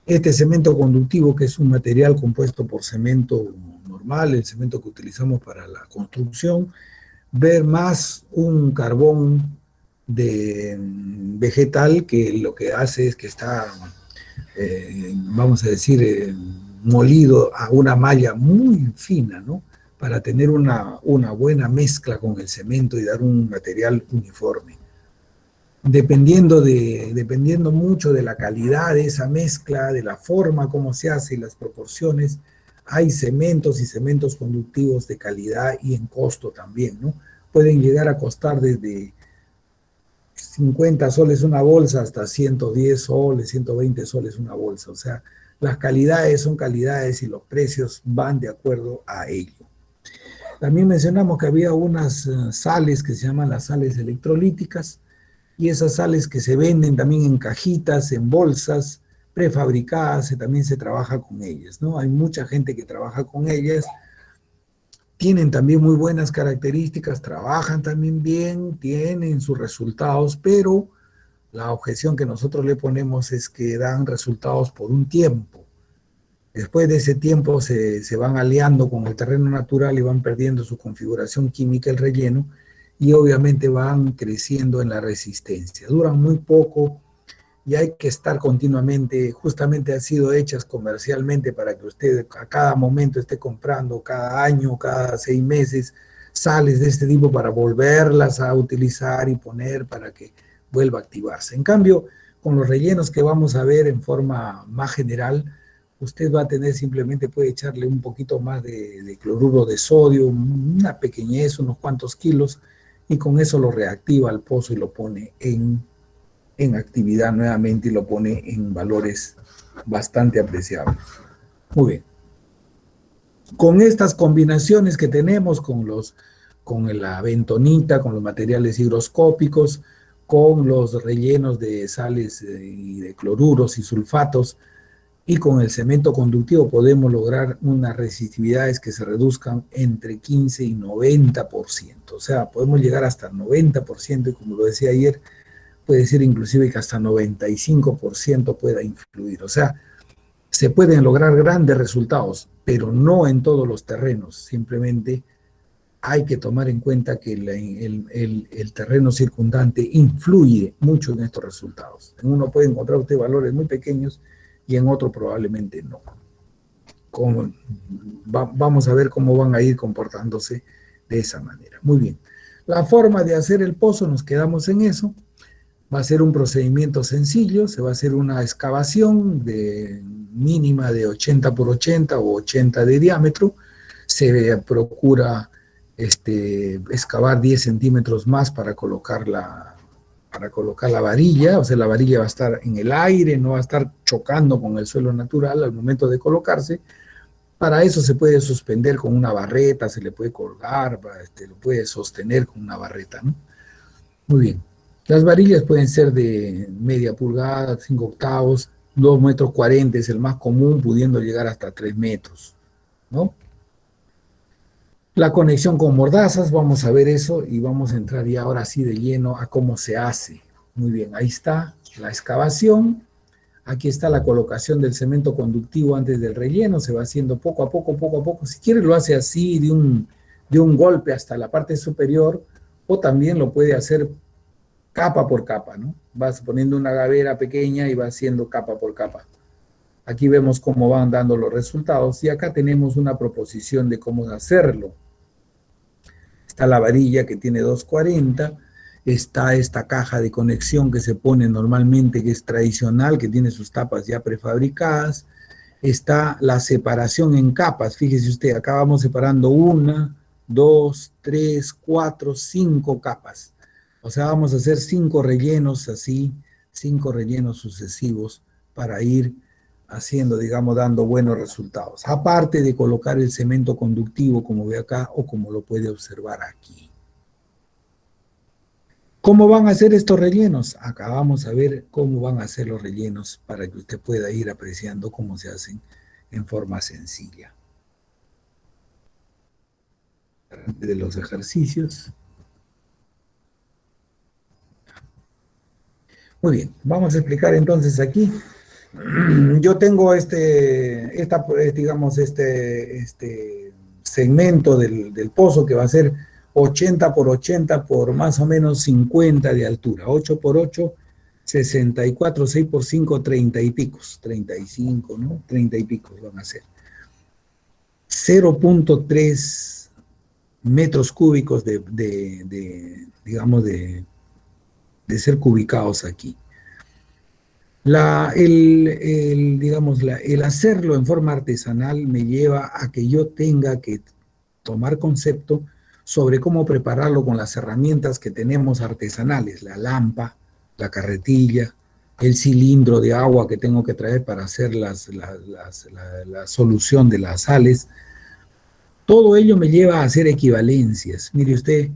A: Este cemento conductivo, que es un material compuesto por cemento normal, el cemento que utilizamos para la construcción, ver más un carbón vegetal que lo que hace es que está, vamos a decir, molido a una malla muy fina, ¿no? Para tener una buena mezcla con el cemento y dar un material uniforme. Dependiendo mucho de la calidad de esa mezcla, de la forma como se hace y las proporciones, hay cementos y cementos conductivos de calidad y en costo también, ¿no? Pueden llegar a costar desde 50 soles una bolsa hasta 110 soles, 120 soles una bolsa. O sea, las calidades son calidades y los precios van de acuerdo a ello. También mencionamos que había unas sales que se llaman las sales electrolíticas y esas sales que se venden también en cajitas, en bolsas prefabricadas, también se trabaja con ellas, ¿no? Hay mucha gente que trabaja con ellas, tienen también muy buenas características, trabajan también bien, tienen sus resultados, pero la objeción que nosotros le ponemos es que dan resultados por un tiempo. Después de ese tiempo se van aliando con el terreno natural y van perdiendo su configuración química, el relleno, y obviamente van creciendo en la resistencia. Duran muy poco y hay que estar continuamente, justamente han sido hechas comercialmente para que usted a cada momento esté comprando, cada año, cada 6 meses, sales de este tipo para volverlas a utilizar y poner para que vuelva a activarse. En cambio, con los rellenos que vamos a ver en forma más general, usted va a tener simplemente, puede echarle un poquito más de cloruro de sodio, una pequeñez, unos cuantos kilos, y con eso lo reactiva al pozo y lo pone en actividad nuevamente y lo pone en valores bastante apreciables. Muy bien. Con estas combinaciones que tenemos con la bentonita, con los materiales higroscópicos, con los rellenos de sales y de cloruros y sulfatos, Y con el cemento conductivo podemos lograr unas resistividades que se reduzcan entre 15 y 90%. O sea, podemos llegar hasta el 90% y como lo decía ayer, puede ser inclusive que hasta 95% pueda influir. O sea, se pueden lograr grandes resultados, pero no en todos los terrenos. Simplemente hay que tomar en cuenta que el terreno circundante influye mucho en estos resultados. En uno puede encontrar usted valores muy pequeños y en otro probablemente no. Vamos a ver cómo van a ir comportándose de esa manera. Muy bien. La forma de hacer el pozo, nos quedamos en eso. Va a ser un procedimiento sencillo, se va a hacer una excavación mínima de 80 por 80 o 80 de diámetro. Se procura excavar 10 centímetros más para colocar la varilla, o sea, la varilla va a estar en el aire, no va a estar chocando con el suelo natural al momento de colocarse. Para eso se puede suspender con una barreta, se le puede colgar, lo puede sostener con una barreta, ¿no? Muy bien. Las varillas pueden ser de media pulgada, 5 octavos, 2 metros 40 es el más común, pudiendo llegar hasta 3 metros, ¿no? La conexión con mordazas, vamos a ver eso y vamos a entrar ya ahora sí de lleno a cómo se hace. Muy bien, ahí está la excavación. Aquí está la colocación del cemento conductivo antes del relleno, se va haciendo poco a poco, poco a poco. Si quiere lo hace así, de un golpe hasta la parte superior, o también lo puede hacer capa por capa, ¿no? Vas poniendo una gavera pequeña y va haciendo capa por capa. Aquí vemos cómo van dando los resultados y acá tenemos una proposición de cómo hacerlo. Está la varilla que tiene 240, está esta caja de conexión que se pone normalmente, que es tradicional, que tiene sus tapas ya prefabricadas. Está la separación en capas, fíjese usted, acá vamos separando 1, 2, 3, 4, 5 capas. O sea, vamos a hacer 5 rellenos así, 5 rellenos sucesivos para ir haciendo, digamos, dando buenos resultados. Aparte de colocar el cemento conductivo, como ve acá, o como lo puede observar aquí. ¿Cómo van a hacer estos rellenos? Acá vamos a ver cómo van a hacer los rellenos para que usted pueda ir apreciando cómo se hacen en forma sencilla. De los ejercicios. Muy bien, vamos a explicar entonces aquí. Yo tengo digamos, este segmento del pozo que va a ser 80 por 80 por más o menos 50 de altura. 8 por 8, 64, 6 por 5, 30 y picos. 35, ¿no? 30 y picos van a ser. 0.3 metros cúbicos digamos, de ser cubicados aquí. Digamos, el hacerlo en forma artesanal me lleva a que yo tenga que tomar concepto sobre cómo prepararlo con las herramientas que tenemos artesanales, la lampa, la carretilla, el cilindro de agua que tengo que traer para hacer la solución de las sales. Todo ello me lleva a hacer equivalencias. Mire usted,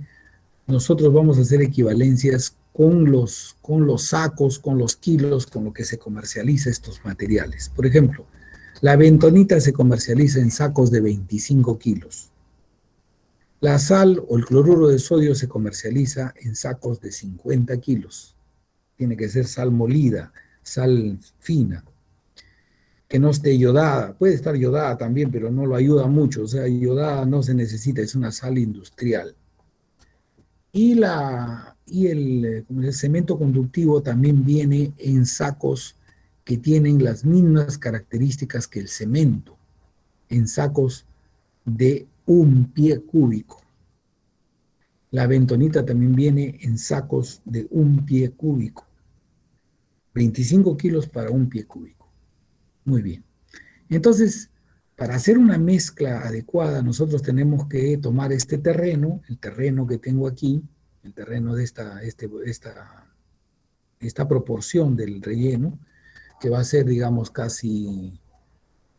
A: nosotros vamos a hacer equivalencias con los sacos, con los kilos, con lo que se comercializa estos materiales. Por ejemplo, la bentonita se comercializa en sacos de 25 kilos. La sal o el cloruro de sodio se comercializa en sacos de 50 kilos. Tiene que ser sal molida, sal fina, que no esté yodada. Puede estar yodada también, pero no lo ayuda mucho. O sea, yodada no se necesita, es una sal industrial. Y el cemento conductivo también viene en sacos que tienen las mismas características que el cemento, en sacos de 1 pie cúbico. La bentonita también viene en sacos de 1 pie cúbico. 25 kilos para 1 pie cúbico. Muy bien. Entonces, para hacer una mezcla adecuada, nosotros tenemos que tomar este terreno, el terreno que tengo aquí, el terreno de esta proporción del relleno, que va a ser, digamos, casi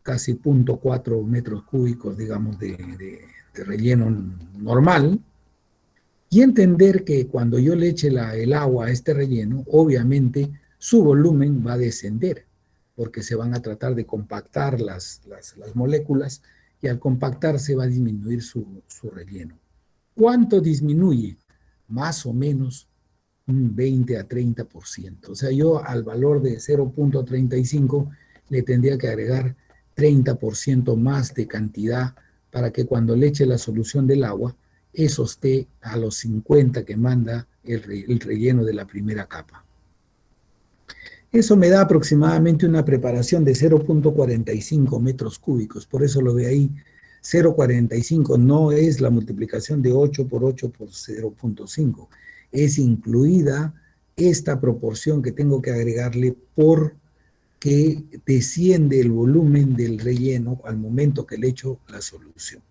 A: 0.4 metros cúbicos, digamos, de relleno normal, y entender que cuando yo le eche el agua a este relleno, obviamente su volumen va a descender. porque se van a tratar de compactar las moléculas, y al compactarse va a disminuir su relleno. ¿Cuánto disminuye? Más o menos un 20 a 30%. O sea, yo al valor de 0,35 le tendría que agregar 30% más de cantidad para que cuando le eche la solución del agua, eso esté a los 50 que manda el relleno de la primera capa. Eso me da aproximadamente una preparación de 0,45 metros cúbicos, por eso lo ve ahí. 0,45 no es la multiplicación de 8 por 8 por 0,5, es incluida esta proporción que tengo que agregarle porque desciende el volumen del relleno al momento que le echo la solución.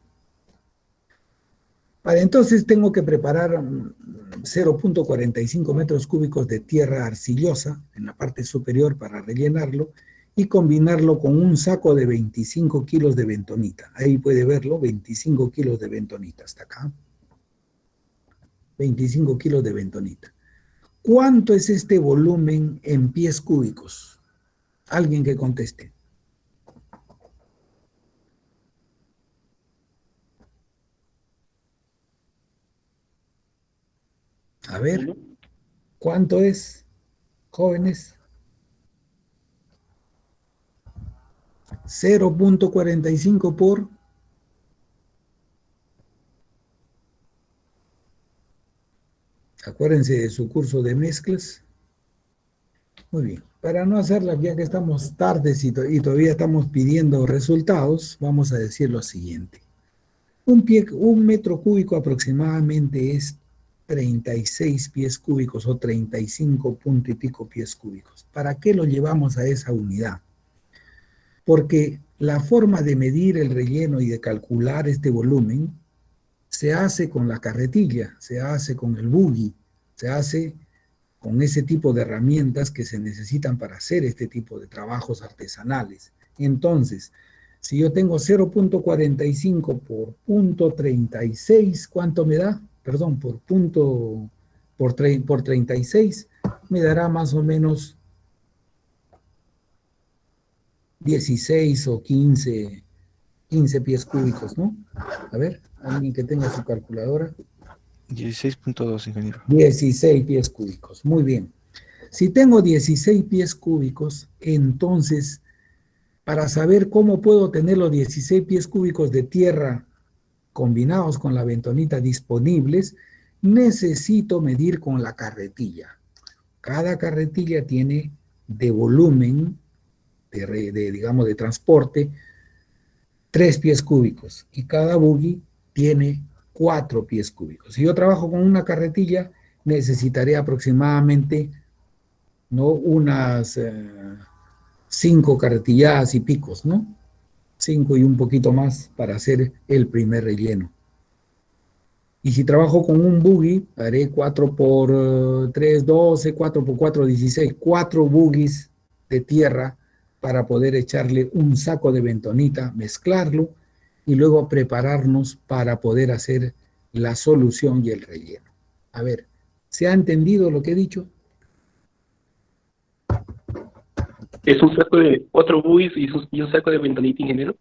A: Para entonces tengo que preparar 0,45 metros cúbicos de tierra arcillosa en la parte superior para rellenarlo y combinarlo con un saco de 25 kilos de bentonita. Ahí puede verlo, 25 kilos de bentonita hasta acá. 25 kilos de bentonita. ¿Cuánto es este volumen en pies cúbicos? Alguien que conteste. A ver, ¿cuánto es, jóvenes? 0,45 por... Acuérdense de su curso de mezclas. Muy bien. Para no hacerla, ya que estamos tardes y todavía estamos pidiendo resultados, vamos a decir lo siguiente. Un metro cúbico aproximadamente es 36 pies cúbicos o 35 punto y pico pies cúbicos. ¿Para qué lo llevamos a esa unidad? Porque la forma de medir el relleno y de calcular este volumen se hace con la carretilla, se hace con el buggy, se hace con ese tipo de herramientas que se necesitan para hacer este tipo de trabajos artesanales. Entonces, si yo tengo 0,45 por punto 36, ¿cuánto me da? Perdón, por 36, me dará más o menos 16 o 15 pies cúbicos, ¿no? A ver, alguien que tenga su calculadora.
B: 16.2, ingeniero.
A: 16 pies cúbicos, muy bien. Si tengo 16 pies cúbicos, entonces, para saber cómo puedo tener los 16 pies cúbicos de tierra combinados con la bentonita disponibles, necesito medir con la carretilla. Cada carretilla tiene de volumen, digamos, de transporte, 3 pies cúbicos y cada buggy tiene 4 pies cúbicos. Si yo trabajo con una carretilla, necesitaré aproximadamente, ¿no?, unas 5 carretilladas y picos, ¿no? 5 y un poquito más para hacer el primer relleno. Y si trabajo con un buggy, haré 4 por 3, 12, 4 por 4, 16, 4 buggies de tierra para poder echarle un saco de bentonita, mezclarlo y luego prepararnos para poder hacer la solución y el relleno. A ver, ¿se ha entendido lo que he dicho?
C: ¿Es un saco de 4 buis y un saco de bentonita, ingeniero?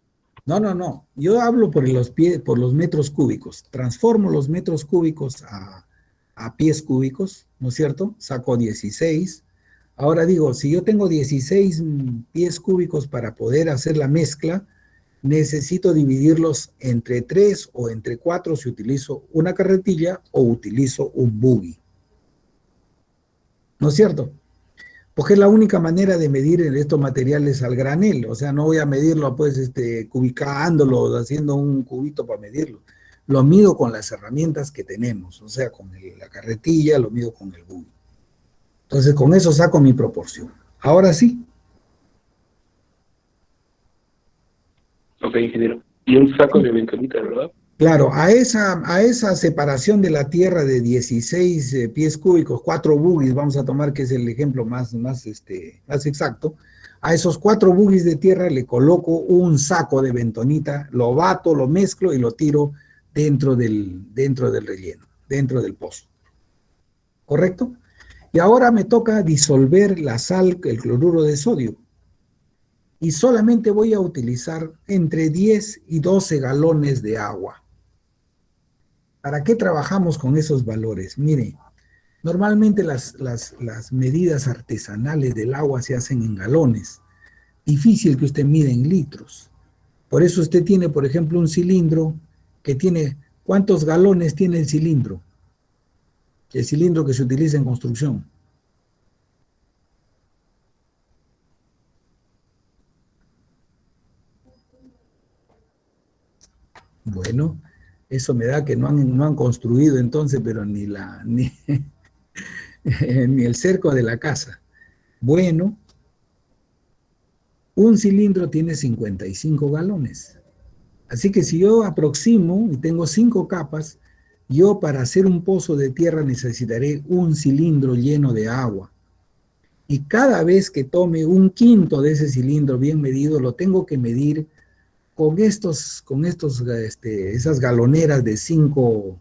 A: No. Yo hablo por los metros cúbicos. Transformo los metros cúbicos a pies cúbicos, ¿no es cierto? Saco 16. Ahora digo, si yo tengo 16 pies cúbicos para poder hacer la mezcla, necesito dividirlos entre 3 o entre 4 si utilizo una carretilla o utilizo un buggy. ¿No es cierto? Porque es la única manera de medir estos materiales al granel. O sea, no voy a medirlo pues cubicándolo, haciendo un cubito para medirlo. Lo mido con las herramientas que tenemos, o sea, con la carretilla, lo mido con el buggy. Entonces, con eso saco mi proporción. Ahora sí.
C: Ok, ingeniero. Y un saco de bentonita, ¿verdad?
A: Claro, a esa separación de la tierra de 16 pies cúbicos, 4 buggies, vamos a tomar que es el ejemplo más exacto, a esos 4 buggies de tierra le coloco un saco de bentonita, lo bato, lo mezclo y lo tiro dentro del relleno, dentro del pozo. ¿Correcto? Y ahora me toca disolver la sal, el cloruro de sodio. y solamente voy a utilizar entre 10 y 12 galones de agua. ¿Para qué trabajamos con esos valores? Mire, normalmente las medidas artesanales del agua se hacen en galones. Difícil que usted mida en litros. Por eso usted tiene, por ejemplo, un cilindro que tiene, ¿cuántos galones tiene el cilindro? El cilindro que se utiliza en construcción. Bueno, eso me da que no han construido entonces, pero ni ni el cerco de la casa. Bueno, un cilindro tiene 55 galones. Así que si yo aproximo y tengo 5 capas, yo para hacer un pozo de tierra necesitaré un cilindro lleno de agua. Y cada vez que tome un quinto de ese cilindro bien medido, lo tengo que medir con esas galoneras de 5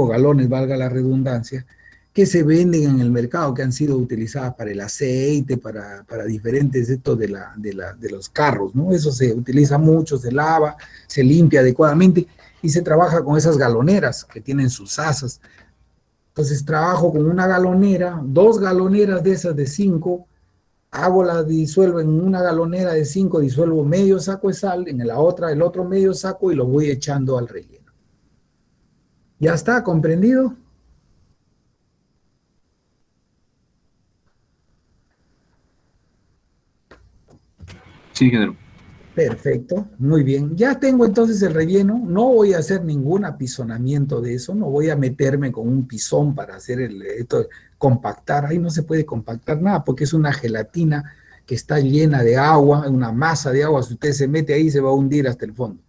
A: galones, valga la redundancia, que se venden en el mercado, que han sido utilizadas para el aceite, para diferentes de los carros, ¿no? Eso se utiliza mucho, se lava, se limpia adecuadamente y se trabaja con esas galoneras que tienen sus asas. Entonces trabajo con una galonera, 2 galoneras de esas de 5, disuelvo en una galonera de 5, disuelvo medio saco de sal, en la otra el otro medio saco y lo voy echando al relleno. ¿Ya está comprendido?
D: Sí, ingeniero.
A: Perfecto, muy bien. Ya tengo entonces el relleno. No voy a hacer ningún apisonamiento de eso. No voy a meterme con un pisón para hacer compactar. Ahí no se puede compactar nada porque es una gelatina que está llena de agua, una masa de agua. Si usted se mete ahí se va a hundir hasta el fondo.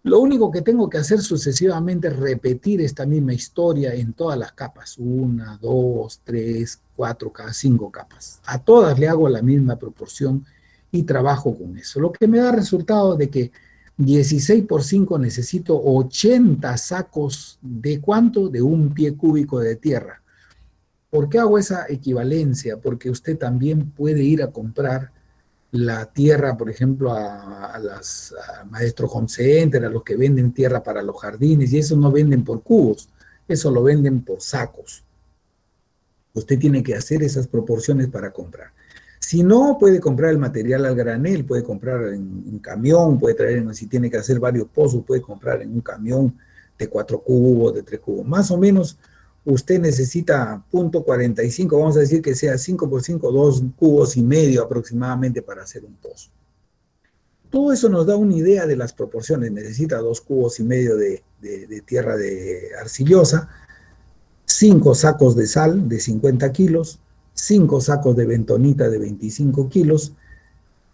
A: Lo único que tengo que hacer sucesivamente es repetir esta misma historia en todas las capas. 1, 2, 3, 4, cada 5 capas. A todas le hago la misma proporción y trabajo con eso. Lo que me da resultado de que 16 por 5 necesito 80 sacos de ¿cuánto? De un pie cúbico de tierra. ¿Por qué hago esa equivalencia? Porque usted también puede ir a comprar la tierra, por ejemplo, a Maestro Home Center, a los que venden tierra para los jardines, y eso no venden por cubos, eso lo venden por sacos. Usted tiene que hacer esas proporciones para comprar. Si no, puede comprar el material al granel, puede comprar en un camión, puede traer, si tiene que hacer varios pozos, puede comprar en un camión de 4 cubos, de 3 cubos. Más o menos, usted necesita 0.45, vamos a decir que sea 5 por 5, 2 cubos y medio aproximadamente para hacer un pozo. Todo eso nos da una idea de las proporciones. Necesita 2 cubos y medio de tierra arcillosa, 5 sacos de sal de 50 kilos, 5 sacos de bentonita de 25 kilos,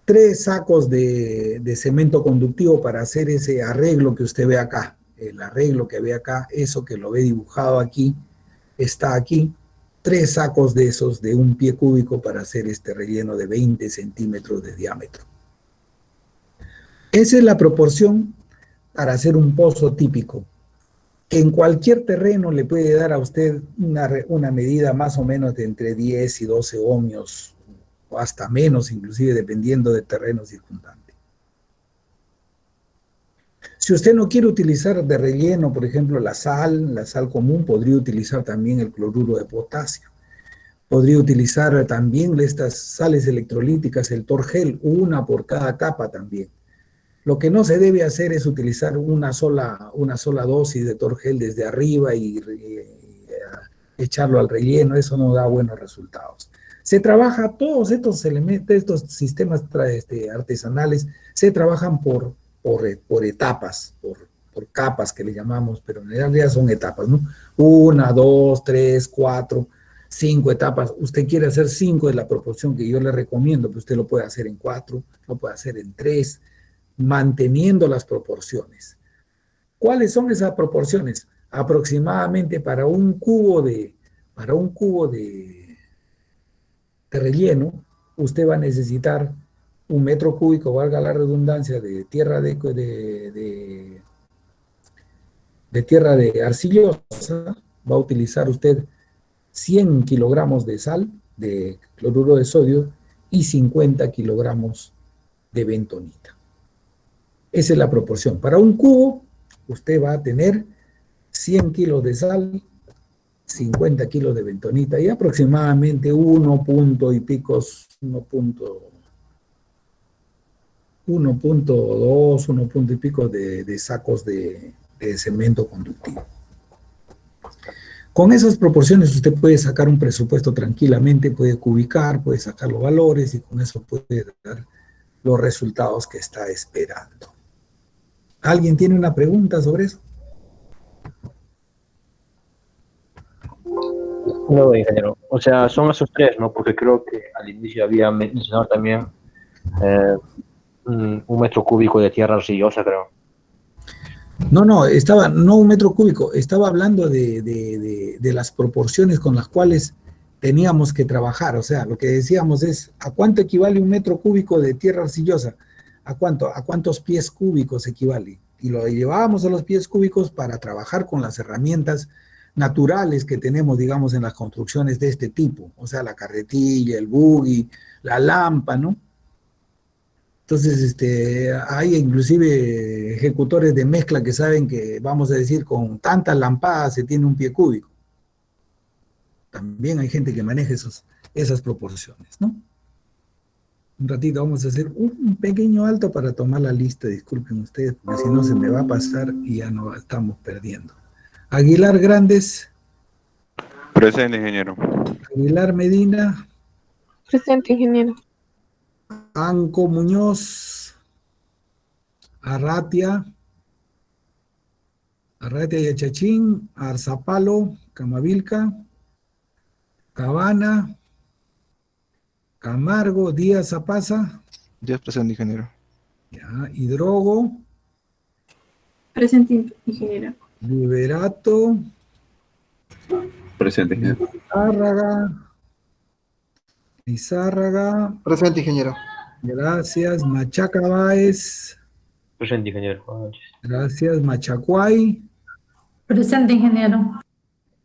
A: 3 sacos de cemento conductivo para hacer ese arreglo que usted ve acá. El arreglo que ve acá, eso que lo ve dibujado aquí, está aquí. 3 sacos de esos de un pie cúbico para hacer este relleno de 20 centímetros de diámetro. Esa es la proporción para hacer un pozo típico, que en cualquier terreno le puede dar a usted una medida más o menos de entre 10 y 12 ohmios, o hasta menos, inclusive dependiendo del terreno circundante. Si usted no quiere utilizar de relleno, por ejemplo, la sal común, podría utilizar también el cloruro de potasio. Podría utilizar también estas sales electrolíticas, el torgel, una por cada capa también. Lo que no se debe hacer es utilizar una sola dosis de torgel desde arriba y echarlo al relleno. Eso no da buenos resultados. Se trabaja, todos estos elementos, estos sistemas artesanales, se trabajan por etapas, por capas que le llamamos, pero en realidad son etapas, ¿no? 1, 2, 3, 4, 5 etapas. Usted quiere hacer 5 de la proporción que yo le recomiendo, pero usted lo puede hacer en 4, lo puede hacer en 3, manteniendo las proporciones. ¿Cuáles son esas proporciones? Aproximadamente para un cubo de relleno, usted va a necesitar 1 metro cúbico, valga la redundancia, de tierra de tierra de arcillosa. Va a utilizar usted 100 kilogramos de sal, de cloruro de sodio, y 50 kilogramos de bentonita. Esa es la proporción. Para un cubo, usted va a tener 100 kilos de sal, 50 kilos de bentonita y aproximadamente 1 punto y picos, 1.2, 1 punto y pico de sacos de cemento conductivo. Con esas proporciones usted puede sacar un presupuesto tranquilamente, puede cubicar, puede sacar los valores y con eso puede dar los resultados que está esperando. ¿Alguien tiene una pregunta sobre eso?
E: No, ingeniero. O sea, son esos tres, ¿no? Porque creo que al inicio había mencionado también un metro cúbico de tierra arcillosa, creo.
A: No, no 1 metro cúbico, estaba hablando de las proporciones con las cuales teníamos que trabajar. O sea, lo que decíamos es, ¿a cuánto equivale 1 metro cúbico de tierra arcillosa? ¿A cuántos pies cúbicos equivale? Y lo llevábamos a los pies cúbicos para trabajar con las herramientas naturales que tenemos, digamos, en las construcciones de este tipo. O sea, la carretilla, el buggy, la lampa, ¿no? Entonces, hay inclusive ejecutores de mezcla que saben que, vamos a decir, con tantas lampadas se tiene 1 pie cúbico. También hay gente que maneja esas proporciones, ¿no? Un ratito vamos a hacer un pequeño alto para tomar la lista, disculpen ustedes, porque si no se me va a pasar y ya no estamos perdiendo. Aguilar Grandes.
B: Presente, ingeniero.
A: Aguilar Medina.
F: Presente, ingeniero.
A: Anco Muñoz. Arratia Yachachín. Arzapalo, Camavilca. Cabana. Camargo, Díaz Zapaza.
B: Díaz presente, ingeniero.
A: Ya, Hidrogo.
F: Presente, ingeniero.
A: Liberato.
D: Presente, ingeniero.
A: Lizárraga.
G: Presente, ingeniero.
A: Gracias. Machaca Báez.
E: Presente, ingeniero. Buenas noches.
A: Gracias. Machacuay.
H: Presente, ingeniero.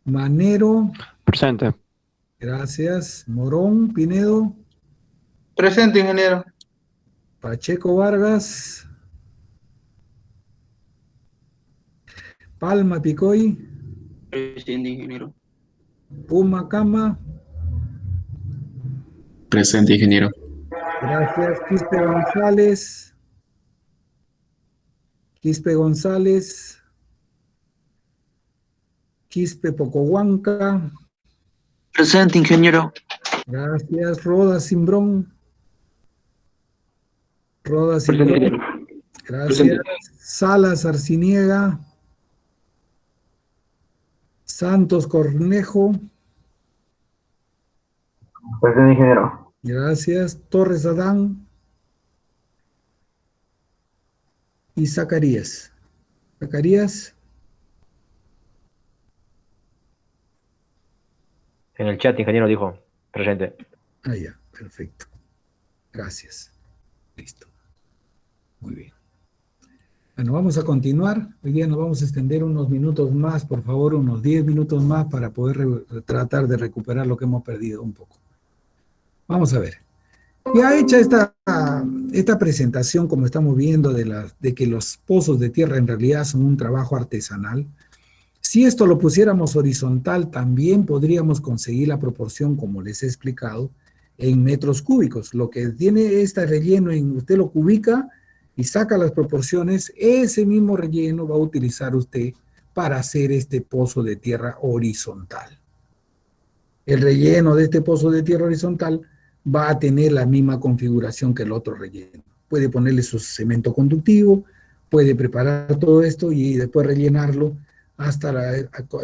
A: Manero.
B: Presente.
A: Gracias. Morón Pinedo.
G: Presente, ingeniero.
A: Pacheco Vargas. Palma Picoy.
G: Presente, ingeniero.
A: Puma Cama.
D: Presente, ingeniero.
A: Gracias. Quispe González. Quispe Pocohuanca.
G: Presente, ingeniero.
A: Gracias. Roda Simbrón.
C: Presente, ingeniero.
A: Gracias.
C: Presente.
A: Salas Arciniega. Santos Cornejo.
E: Presente, ingeniero.
A: Gracias. Torres Adán. Y Zacarías.
E: En el chat, ingeniero dijo. Presente.
A: Ah, ya, perfecto. Gracias. Listo. Muy bien. Bueno, vamos a continuar. Hoy día nos vamos a extender unos minutos más, por favor, unos 10 minutos más para poder tratar de recuperar lo que hemos perdido un poco. Vamos a ver. Ya hecha esta presentación, como estamos viendo, de que los pozos de tierra en realidad son un trabajo artesanal, si esto lo pusiéramos horizontal, también podríamos conseguir la proporción, como les he explicado, en metros cúbicos. Lo que tiene este relleno, usted lo cubica y saca las proporciones, ese mismo relleno va a utilizar usted para hacer este pozo de tierra horizontal. El relleno de este pozo de tierra horizontal va a tener la misma configuración que el otro relleno. Puede ponerle su cemento conductivo, puede preparar todo esto y después rellenarlo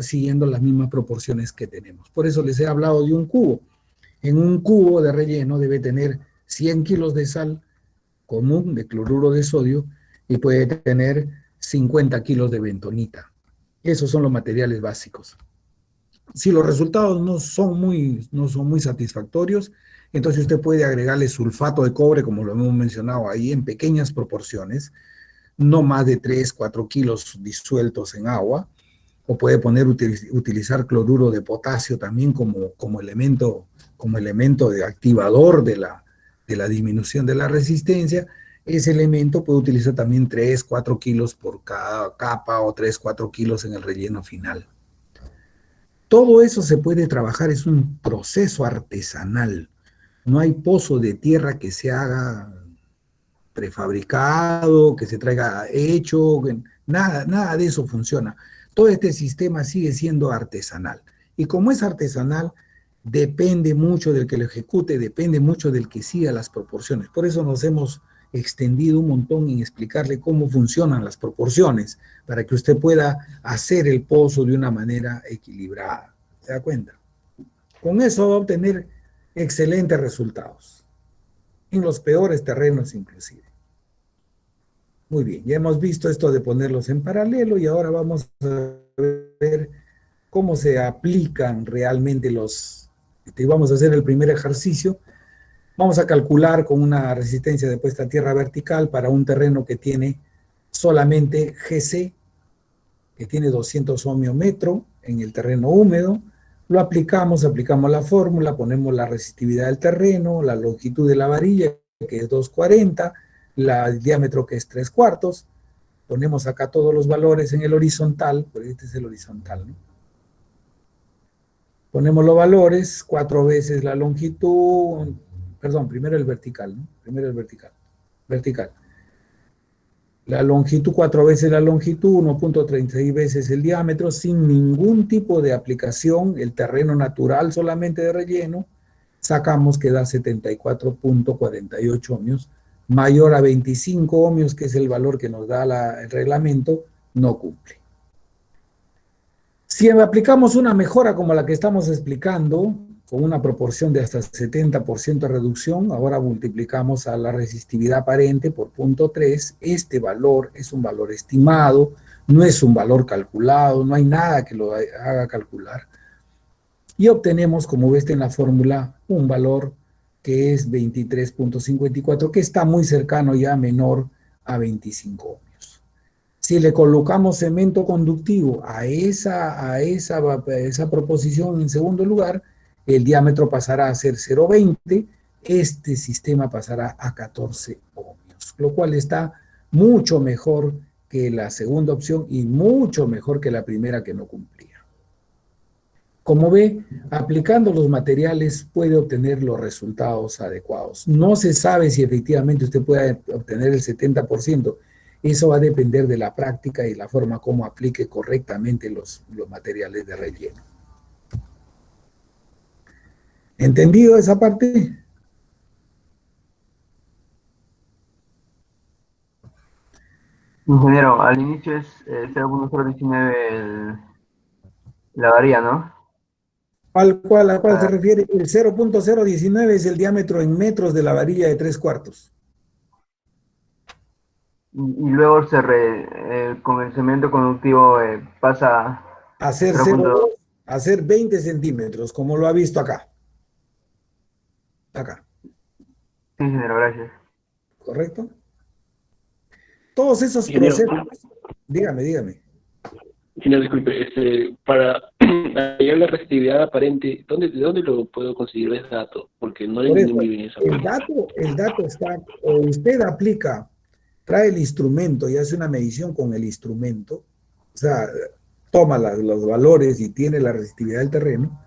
A: siguiendo las mismas proporciones que tenemos. Por eso les he hablado de un cubo. En un cubo de relleno debe tener 100 kilos de sal común, de cloruro de sodio, y puede tener 50 kilos de bentonita. Esos son los materiales básicos. Si los resultados no son muy satisfactorios, entonces usted puede agregarle sulfato de cobre, como lo hemos mencionado ahí, en pequeñas proporciones, no más de 3, 4 kilos disueltos en agua, o puede utilizar cloruro de potasio también como elemento de activador de la disminución de la resistencia, ese elemento puede utilizar también 3, 4 kilos por cada capa o 3, 4 kilos en el relleno final. Todo eso se puede trabajar, es un proceso artesanal. No hay pozo de tierra que se haga prefabricado, que se traiga hecho, nada de eso funciona. Todo este sistema sigue siendo artesanal. Y como es artesanal, depende mucho del que lo ejecute, depende mucho del que siga las proporciones. Por eso nos hemos extendido un montón en explicarle cómo funcionan las proporciones, para que usted pueda hacer el pozo de una manera equilibrada. ¿Se da cuenta? Con eso va a obtener excelentes resultados, en los peores terrenos inclusive. Muy bien, ya hemos visto esto de ponerlos en paralelo y ahora vamos a ver cómo se aplican realmente los... Vamos a hacer el primer ejercicio. Vamos a calcular con una resistencia de puesta a tierra vertical para un terreno que tiene solamente GC, que tiene 200 ohmios metro en el terreno húmedo. Lo aplicamos la fórmula, ponemos la resistividad del terreno, la longitud de la varilla, que es 240, el diámetro, que es 3/4. Ponemos acá todos los valores en el horizontal, porque este es el horizontal, ¿no? Ponemos los valores, 4 veces la longitud, perdón, primero el vertical, ¿no? Primero el vertical. Vertical. La longitud, 4 veces la longitud, 1.36 veces el diámetro, sin ningún tipo de aplicación, el terreno natural solamente de relleno, sacamos que da 74.48 ohmios, mayor a 25 ohmios, que es el valor que nos da el reglamento, no cumple. Si aplicamos una mejora como la que estamos explicando, con una proporción de hasta 70% de reducción, ahora multiplicamos a la resistividad aparente por 0.3, este valor es un valor estimado, no es un valor calculado, no hay nada que lo haga calcular, y obtenemos, como ves en la fórmula, un valor que es 23.54, que está muy cercano ya, menor a 25 ohmios. Si le colocamos cemento conductivo a esa proposición en segundo lugar, el diámetro pasará a ser 0.20, este sistema pasará a 14 ohmios, lo cual está mucho mejor que la segunda opción y mucho mejor que la primera, que no cumplía. Como ve, aplicando los materiales puede obtener los resultados adecuados. No se sabe si efectivamente usted puede obtener el 70%. Eso va a depender de la práctica y la forma como aplique correctamente los materiales de relleno. ¿Entendido esa parte?
E: Ingeniero, al inicio es 0.019 la varilla, ¿no?
A: ¿A cuál se refiere? El 0.019 es el diámetro en metros de la varilla de 3/4.
E: Y luego con el cemento conductivo pasa
A: A hacer 0.2, a hacer 20 centímetros, como lo ha visto acá. Acá.
E: Sí, ingeniero, gracias.
A: ¿Correcto? Todos esos
C: Ingeniero,
A: procesos... Dígame.
C: Ingeniero, disculpe, para hallar la resistividad aparente, ¿de dónde lo puedo conseguir ese dato? Porque no le entendí muy bien esa parte.
A: El dato está, o usted aplica, trae el instrumento y hace una medición con el instrumento, o sea, toma los valores y tiene la resistividad del terreno,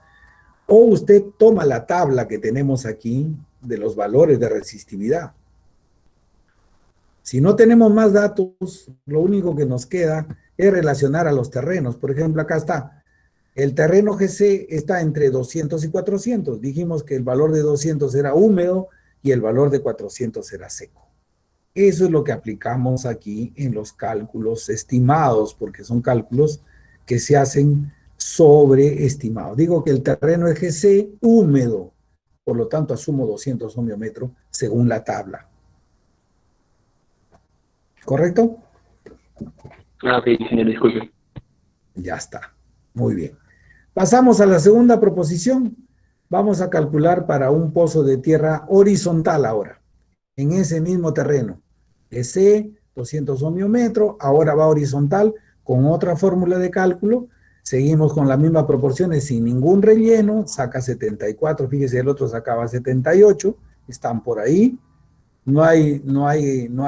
A: o usted toma la tabla que tenemos aquí de los valores de resistividad. Si no tenemos más datos, lo único que nos queda es relacionar a los terrenos. Por ejemplo, acá está. El terreno GC está entre 200 y 400. Dijimos que el valor de 200 era húmedo y el valor de 400 era seco. Eso es lo que aplicamos aquí en los cálculos estimados, porque son cálculos que se hacen sobreestimados. Digo que el terreno es GC húmedo, por lo tanto asumo 200 ohmios metro según la tabla. ¿Correcto?
C: Ok, ingeniero, disculpe.
A: Ya está. Muy bien. Pasamos a la segunda proposición. Vamos a calcular para un pozo de tierra horizontal ahora, en ese mismo terreno. EC, 200 ohmios metro, ahora va horizontal con otra fórmula de cálculo. Seguimos con las mismas proporciones sin ningún relleno, saca 74, fíjese, el otro sacaba 78, están por ahí. no hay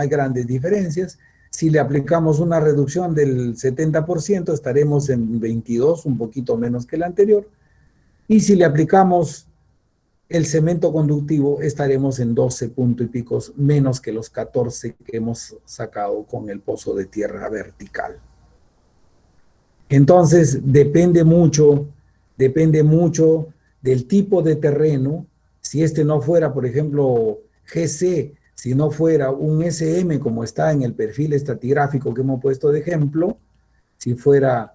A: grandes diferencias. Si le aplicamos una reducción del 70%, estaremos en 22, un poquito menos que el anterior. Y si le aplicamos el cemento conductivo, estaremos en 12 punto y picos menos que los 14 que hemos sacado con el pozo de tierra vertical. Entonces, depende mucho del tipo de terreno. Si este no fuera, por ejemplo, GC, si no fuera un SM como está en el perfil estratigráfico que hemos puesto de ejemplo, si fuera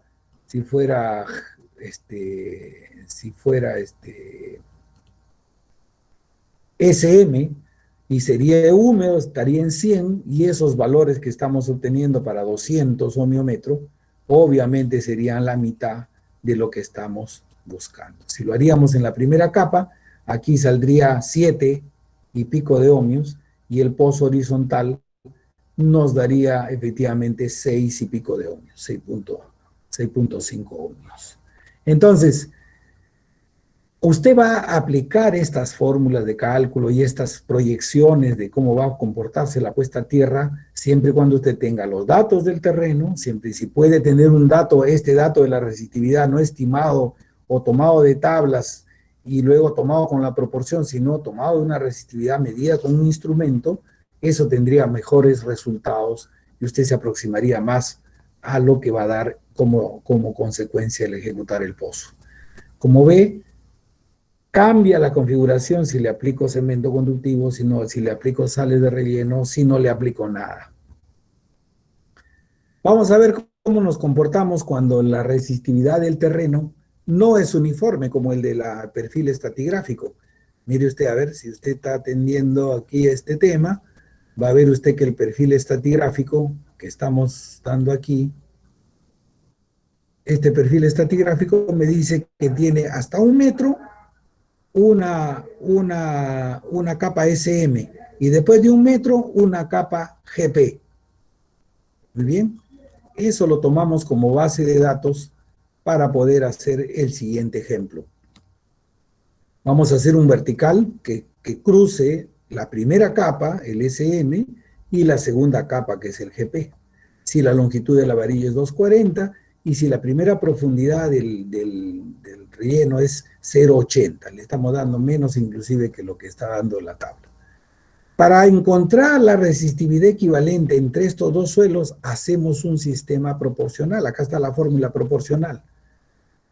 A: SM y sería húmedo, estaría en 100, y esos valores que estamos obteniendo para 200 ohmiómetro, obviamente serían la mitad de lo que estamos buscando. Si lo haríamos en la primera capa, aquí saldría 7 y pico de ohmios, y el pozo horizontal nos daría efectivamente 6 y pico de ohmios, 6.5 ohmios. Entonces, usted va a aplicar estas fórmulas de cálculo y estas proyecciones de cómo va a comportarse la puesta a tierra, siempre y cuando usted tenga los datos del terreno, siempre si puede tener un dato, este dato de la resistividad no estimado o tomado de tablas y luego tomado con la proporción, sino tomado de una resistividad medida con un instrumento, eso tendría mejores resultados y usted se aproximaría más a lo que va a dar como consecuencia el ejecutar el pozo. Como ve, cambia la configuración si le aplico cemento conductivo, si le aplico sales de relleno, si no le aplico nada. Vamos a ver cómo nos comportamos cuando la resistividad del terreno no es uniforme como el de la perfil estratigráfico. Mire usted, a ver, si usted está atendiendo aquí este tema, va a ver usted que el perfil estratigráfico que estamos dando aquí, este perfil estratigráfico me dice que tiene hasta 1 metro una capa SM y después de 1 metro una capa GP. Muy bien, eso lo tomamos como base de datos para poder hacer el siguiente ejemplo. Vamos a hacer un vertical que cruce la primera capa, el SM, y la segunda capa, que es el GP. Si la longitud de la varilla es 240 y si la primera profundidad del relleno es 0,80, le estamos dando menos inclusive que lo que está dando la tabla. Para encontrar la resistividad equivalente entre estos dos suelos, hacemos un sistema proporcional. Acá está la fórmula proporcional.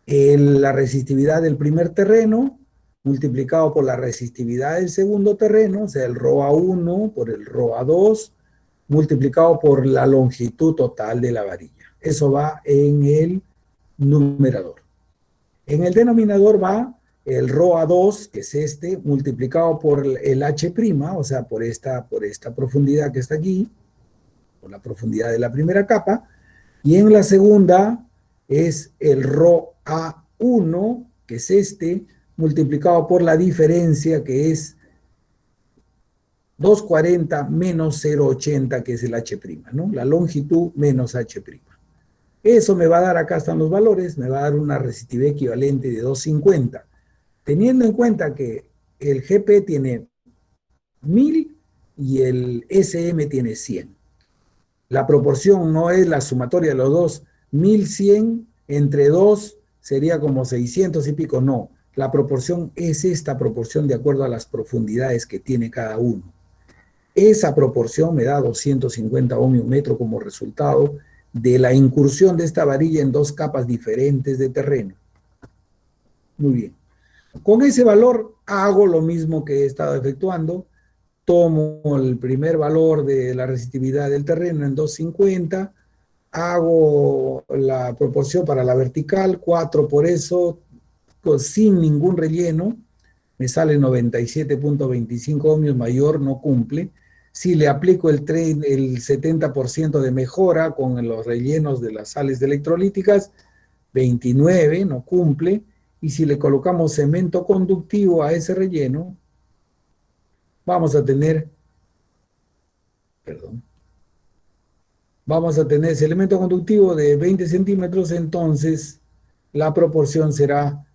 A: La resistividad del primer terreno multiplicado por la resistividad del segundo terreno, o sea, el ρA1 por el ρA2, multiplicado por la longitud total de la varilla. Eso va en el numerador. En el denominador va el ρA2, que es este, multiplicado por el H', o sea, por esta profundidad que está aquí, por la profundidad de la primera capa, y en la segunda es el ρA1, que es este, multiplicado por la diferencia, que es 240 menos 0,80, que es el H', ¿no? La longitud menos H'. Eso me va a dar, acá están los valores, me va a dar una resistividad equivalente de 250. Teniendo en cuenta que el GP tiene 1000 y el SM tiene 100. La proporción no es la sumatoria de los dos. 1100 entre 2 sería como 600 y pico, no. La proporción es esta proporción de acuerdo a las profundidades que tiene cada uno. Esa proporción me da 250 ohmios metro como resultado de la incursión de esta varilla en dos capas diferentes de terreno. Muy bien. Con ese valor hago lo mismo que he estado efectuando. Tomo el primer valor de la resistividad del terreno en 250, hago la proporción para la vertical, 4 por eso, pues sin ningún relleno, me sale 97.25 ohmios, mayor no cumple. Si le aplico el 70% de mejora con los rellenos de las sales electrolíticas, 29, no cumple. Y si le colocamos cemento conductivo a ese relleno, vamos a tener ese elemento conductivo de 20 centímetros, entonces la proporción será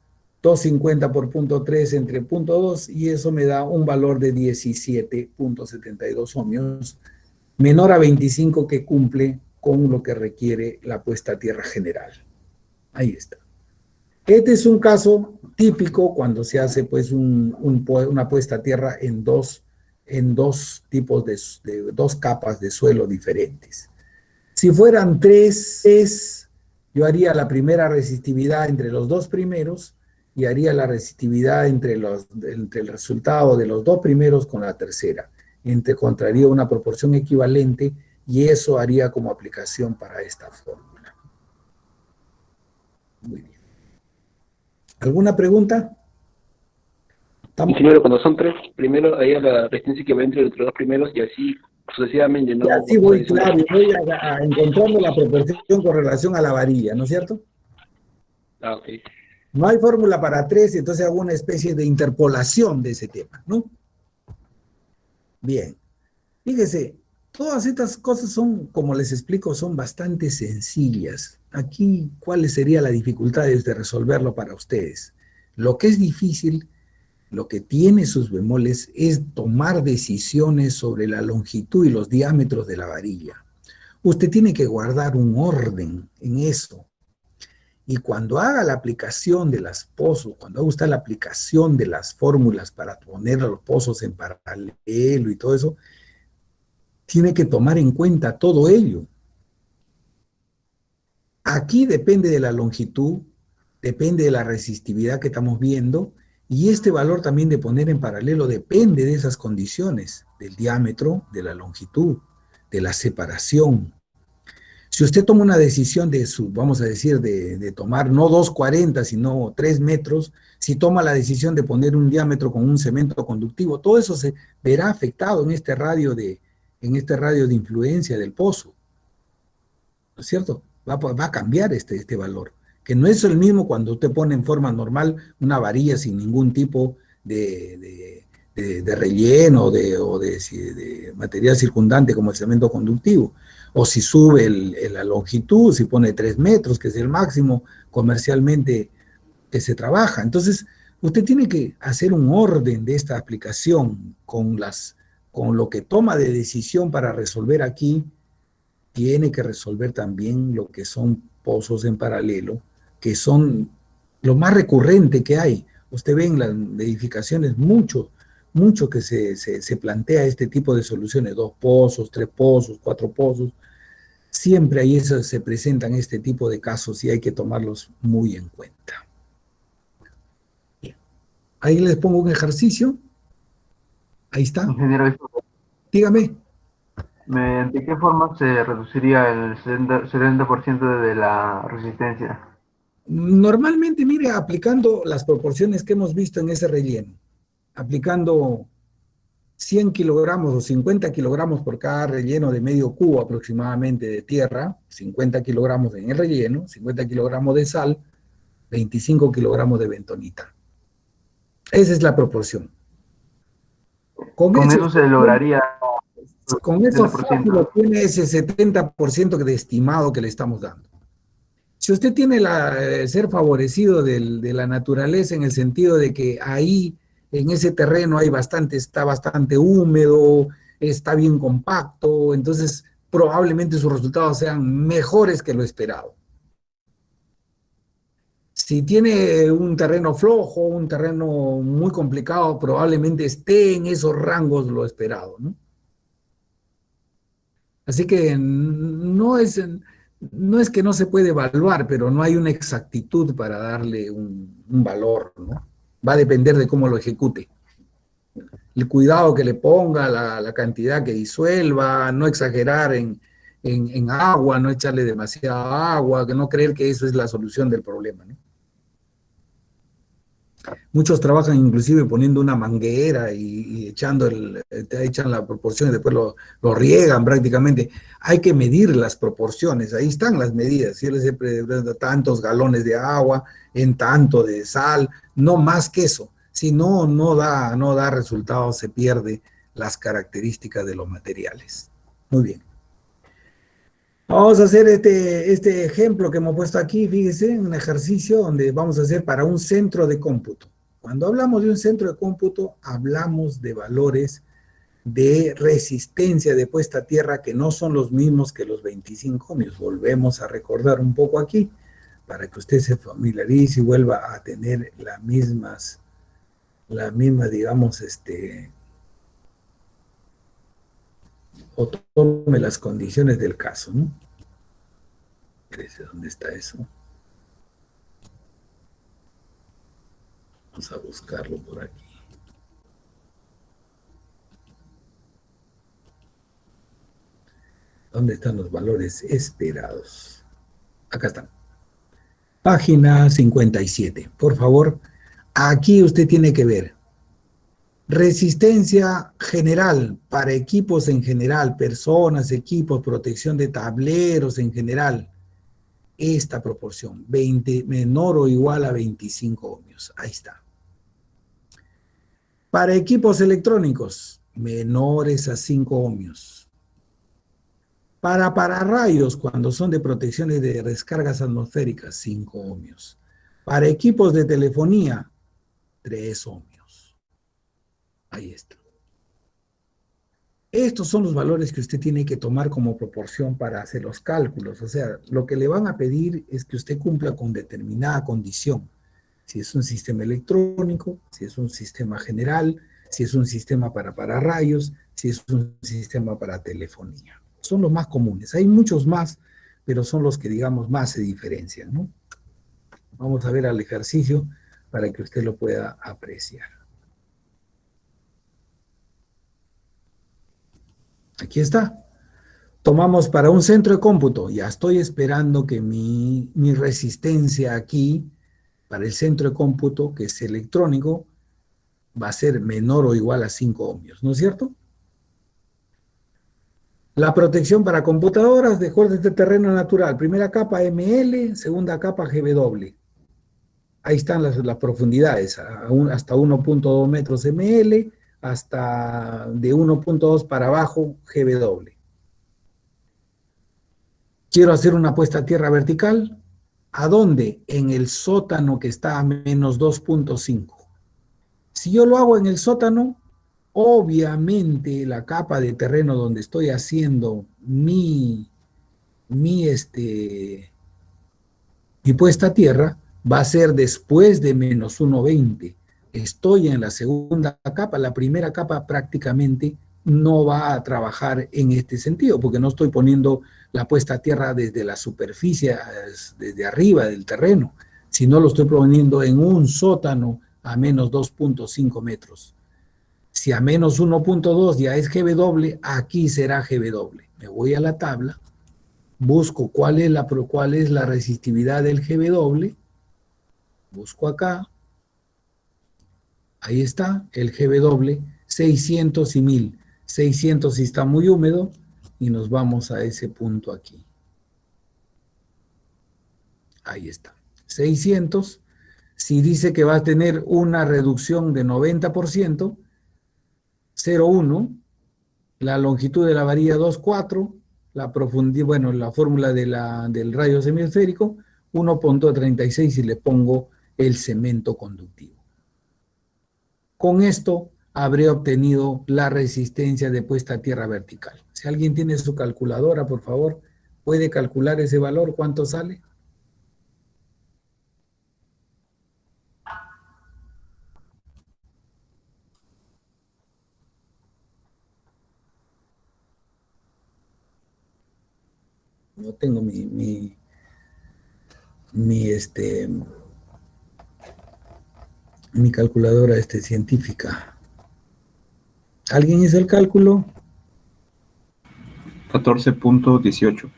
A: 250 por 0.3 entre 0.2 y eso me da un valor de 17.72 ohmios, menor a 25 que cumple con lo que requiere la puesta a tierra general. Ahí está. Este es un caso típico cuando se hace pues una puesta a tierra en dos tipos de dos capas de suelo diferentes. Si fueran tres, yo haría la primera resistividad entre los dos primeros y haría la resistividad entre el resultado de los dos primeros con la tercera. Encontraría una proporción equivalente y eso haría como aplicación para esta fórmula. Muy bien. ¿Alguna pregunta?
C: Ingeniero, cuando son tres, primero haría la resistencia equivalente entre los dos primeros y así sucesivamente, ¿no?
A: Y así voy, claro, voy a encontrando la proporción con relación a la varilla, ¿no es cierto?
C: Ah, ok.
A: No hay fórmula para tres, entonces hago una especie de interpolación de ese tema, ¿no? Bien. Fíjese, todas estas cosas son, como les explico, son bastante sencillas. Aquí, ¿cuál sería la dificultad de resolverlo para ustedes? Lo que es difícil, lo que tiene sus bemoles, es tomar decisiones sobre la longitud y los diámetros de la varilla. Usted tiene que guardar un orden en eso. Y cuando haga la aplicación de las pozos, cuando haga usted la aplicación de las fórmulas para poner los pozos en paralelo y todo eso, tiene que tomar en cuenta todo ello. Aquí depende de la longitud, depende de la resistividad que estamos viendo, y este valor también de poner en paralelo depende de esas condiciones, del diámetro, de la longitud, de la separación. Si usted toma una decisión vamos a decir, de tomar no 2,40, sino 3 metros, si toma la decisión de poner un diámetro con un cemento conductivo, todo eso se verá afectado en este radio de influencia del pozo. ¿No es cierto? Va a cambiar este valor, que no es el mismo cuando usted pone en forma normal una varilla sin ningún tipo de relleno o de material circundante como el cemento conductivo. O si sube la longitud, si pone 3 metros, que es el máximo comercialmente que se trabaja. Entonces, usted tiene que hacer un orden de esta aplicación con lo que toma de decisión para resolver aquí. Tiene que resolver también lo que son pozos en paralelo, que son lo más recurrente que hay. Usted ve en las edificaciones mucho que se plantea este tipo de soluciones, 2 pozos, 3 pozos, 4 pozos. Siempre ahí se presentan este tipo de casos y hay que tomarlos muy en cuenta. Bien. Ahí les pongo un ejercicio. Ahí está.
I: Ingeniero,
A: Dígame.
I: ¿mediante qué forma se reduciría el 70% de la resistencia?
A: Normalmente, mire, aplicando las proporciones que hemos visto en ese relleno, aplicando 100 kilogramos o 50 kilogramos por cada relleno de medio cubo aproximadamente de tierra, 50 kilogramos en el relleno, 50 kilogramos de sal, 25 kilogramos de bentonita. Esa es la proporción.
I: Con eso se lograría...
A: Con eso fácil tiene ese 70% de estimado que le estamos dando. Si usted tiene ser favorecido de la naturaleza en el sentido de que ahí, en ese terreno está bastante húmedo, está bien compacto, entonces probablemente sus resultados sean mejores que lo esperado. Si tiene un terreno flojo, un terreno muy complicado, probablemente esté en esos rangos lo esperado, ¿no? Así que no es que no se puede evaluar, pero no hay una exactitud para darle un valor, ¿no? Va a depender de cómo lo ejecute. El cuidado que le ponga, la cantidad que disuelva, no exagerar en agua, no echarle demasiada agua, que no creer que eso es la solución del problema, ¿no? Muchos trabajan inclusive poniendo una manguera y echan la proporción y después lo riegan prácticamente. Hay que medir las proporciones, ahí están las medidas. Si tantos galones de agua, en tanto de sal, no más que eso. Si no da resultados, se pierde las características de los materiales. Muy bien. Vamos a hacer este ejemplo que hemos puesto aquí, fíjese, un ejercicio donde vamos a hacer para un centro de cómputo. Cuando hablamos de un centro de cómputo, hablamos de valores de resistencia de puesta a tierra que no son los mismos que los 25 ohmios. Volvemos a recordar un poco aquí, para que usted se familiarice y vuelva a tener las mismas, digamos, o tome las condiciones del caso, ¿no? ¿Dónde está eso? Vamos a buscarlo por aquí. ¿Dónde están los valores esperados? Acá están. Página 57. Por favor, aquí usted tiene que ver. Resistencia general para equipos en general, personas, equipos, protección de tableros en general. Esta proporción, 20 menor o igual a 25 ohmios. Ahí está. Para equipos electrónicos, menores a 5 ohmios. Para pararrayos, cuando son de protecciones de descargas atmosféricas, 5 ohmios. Para equipos de telefonía, 3 ohmios. Ahí está. Estos son los valores que usted tiene que tomar como proporción para hacer los cálculos. O sea, lo que le van a pedir es que usted cumpla con determinada condición. Si es un sistema electrónico, si es un sistema general, si es un sistema para pararrayos, si es un sistema para telefonía. Son los más comunes. Hay muchos más, pero son los que, digamos, más se diferencian, ¿no? Vamos a ver al ejercicio para que usted lo pueda apreciar. Aquí está. Tomamos para un centro de cómputo. Ya estoy esperando que mi resistencia aquí, para el centro de cómputo, que es electrónico, va a ser menor o igual a 5 ohmios, ¿no es cierto? La protección para computadoras de cortes de terreno natural. Primera capa ML, segunda capa GW. Ahí están las profundidades, hasta 1.2 metros ML, hasta de 1.2 para abajo GW. Quiero hacer una puesta a tierra vertical. ¿A dónde? En el sótano que está a menos 2.5. Si yo lo hago en el sótano, obviamente la capa de terreno donde estoy haciendo mi puesta a tierra va a ser después de menos 1.20. Estoy en la segunda capa, la primera capa prácticamente no va a trabajar en este sentido, porque no estoy poniendo la puesta a tierra desde la superficie, desde arriba del terreno, sino lo estoy poniendo en un sótano a menos 2.5 metros. Si a menos 1.2 ya es GW, aquí será GW. Me voy a la tabla, busco cuál es la resistividad del GW, busco acá, ahí está, el GW, 600 y 1000. 600 si está muy húmedo, y nos vamos a ese punto aquí. Ahí está. 600, si dice que va a tener una reducción de 90%, 0,1, la longitud de la varilla 2,4, la profundidad, bueno, la fórmula del radio semiesférico, 1.36 si le pongo el cemento conductivo. Con esto habré obtenido la resistencia de puesta a tierra vertical. Si alguien tiene su calculadora, por favor, ¿puede calcular ese valor? ¿Cuánto sale? No tengo mi calculadora científica. ¿Alguien hizo el cálculo?
D: 14.18.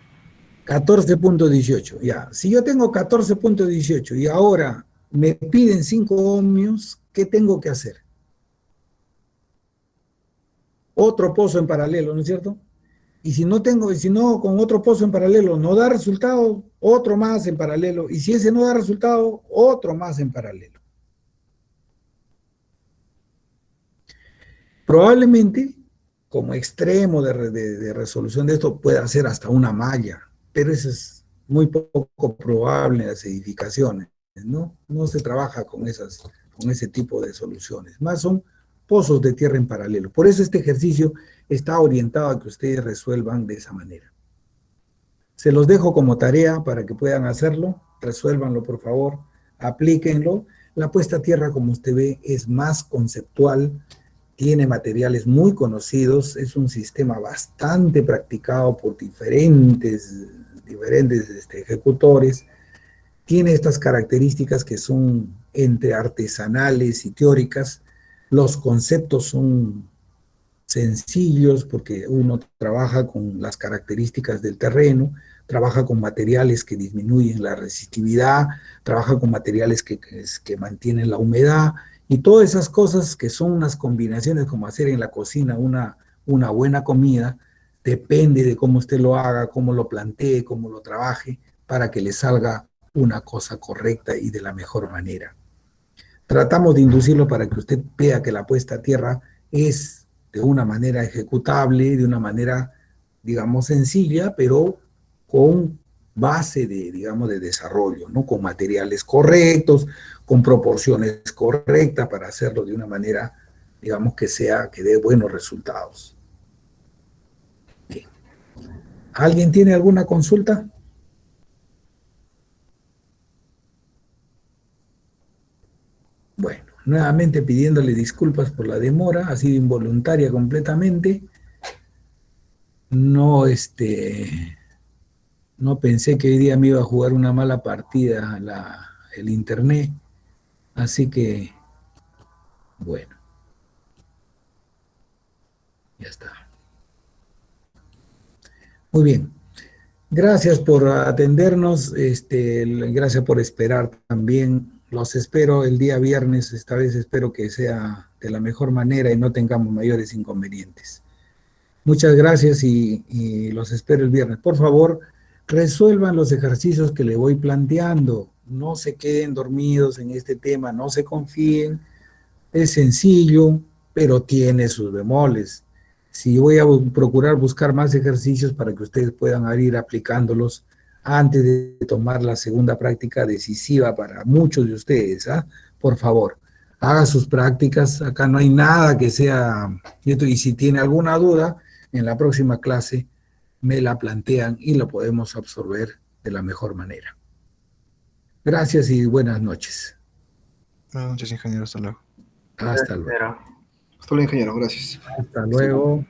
A: 14.18, ya. Si yo tengo 14.18 y ahora me piden 5 ohmios, ¿qué tengo que hacer? Otro pozo en paralelo, ¿no es cierto? Y si no con otro pozo en paralelo no da resultado, otro más en paralelo. Y si ese no da resultado, otro más en paralelo. Probablemente, como extremo de resolución de esto, pueda ser hasta una malla. pero eso es muy poco probable en las edificaciones, ¿no? No se trabaja con ese tipo de soluciones, más son pozos de tierra en paralelo. Por eso este ejercicio está orientado a que ustedes resuelvan de esa manera. Se los dejo como tarea para que puedan hacerlo, resuélvanlo por favor, aplíquenlo. La puesta a tierra, como usted ve, es más conceptual, tiene materiales muy conocidos, es un sistema bastante practicado por diferentes ejecutores, tiene estas características que son entre artesanales y teóricas. Los conceptos son sencillos porque uno trabaja con las características del terreno, trabaja con materiales que disminuyen la resistividad, trabaja con materiales que mantienen la humedad, y todas esas cosas que son unas combinaciones como hacer en la cocina una buena comida, depende de cómo usted lo haga, cómo lo plantee, cómo lo trabaje, para que le salga una cosa correcta y de la mejor manera. Tratamos de inducirlo para que usted vea que la puesta a tierra es de una manera ejecutable, de una manera, digamos, sencilla, pero con base de, digamos, de desarrollo, ¿no? Con materiales correctos, con proporciones correctas para hacerlo de una manera, digamos, que dé buenos resultados. Bien. ¿Alguien tiene alguna consulta? Bueno, nuevamente pidiéndole disculpas por la demora, ha sido involuntaria completamente. No, no pensé que hoy día me iba a jugar una mala partida el internet, así que, bueno, ya está. Muy bien. Gracias por atendernos, gracias por esperar también. Los espero el día viernes, esta vez espero que sea de la mejor manera y no tengamos mayores inconvenientes. Muchas gracias y los espero el viernes. Por favor, resuelvan los ejercicios que le voy planteando. No se queden dormidos en este tema, no se confíen. Es sencillo, pero tiene sus bemoles. Sí, voy a procurar buscar más ejercicios para que ustedes puedan ir aplicándolos antes de tomar la segunda práctica decisiva para muchos de ustedes, ¿ah? Por favor, haga sus prácticas, acá no hay nada que sea, y si tiene alguna duda, en la próxima clase me la plantean y lo podemos absorber de la mejor manera. Gracias y buenas noches.
B: Buenas noches, ingeniero. Hasta luego.
A: Hasta luego.
I: Pero
G: Hasta luego, ingeniero. Gracias.
A: Hasta luego.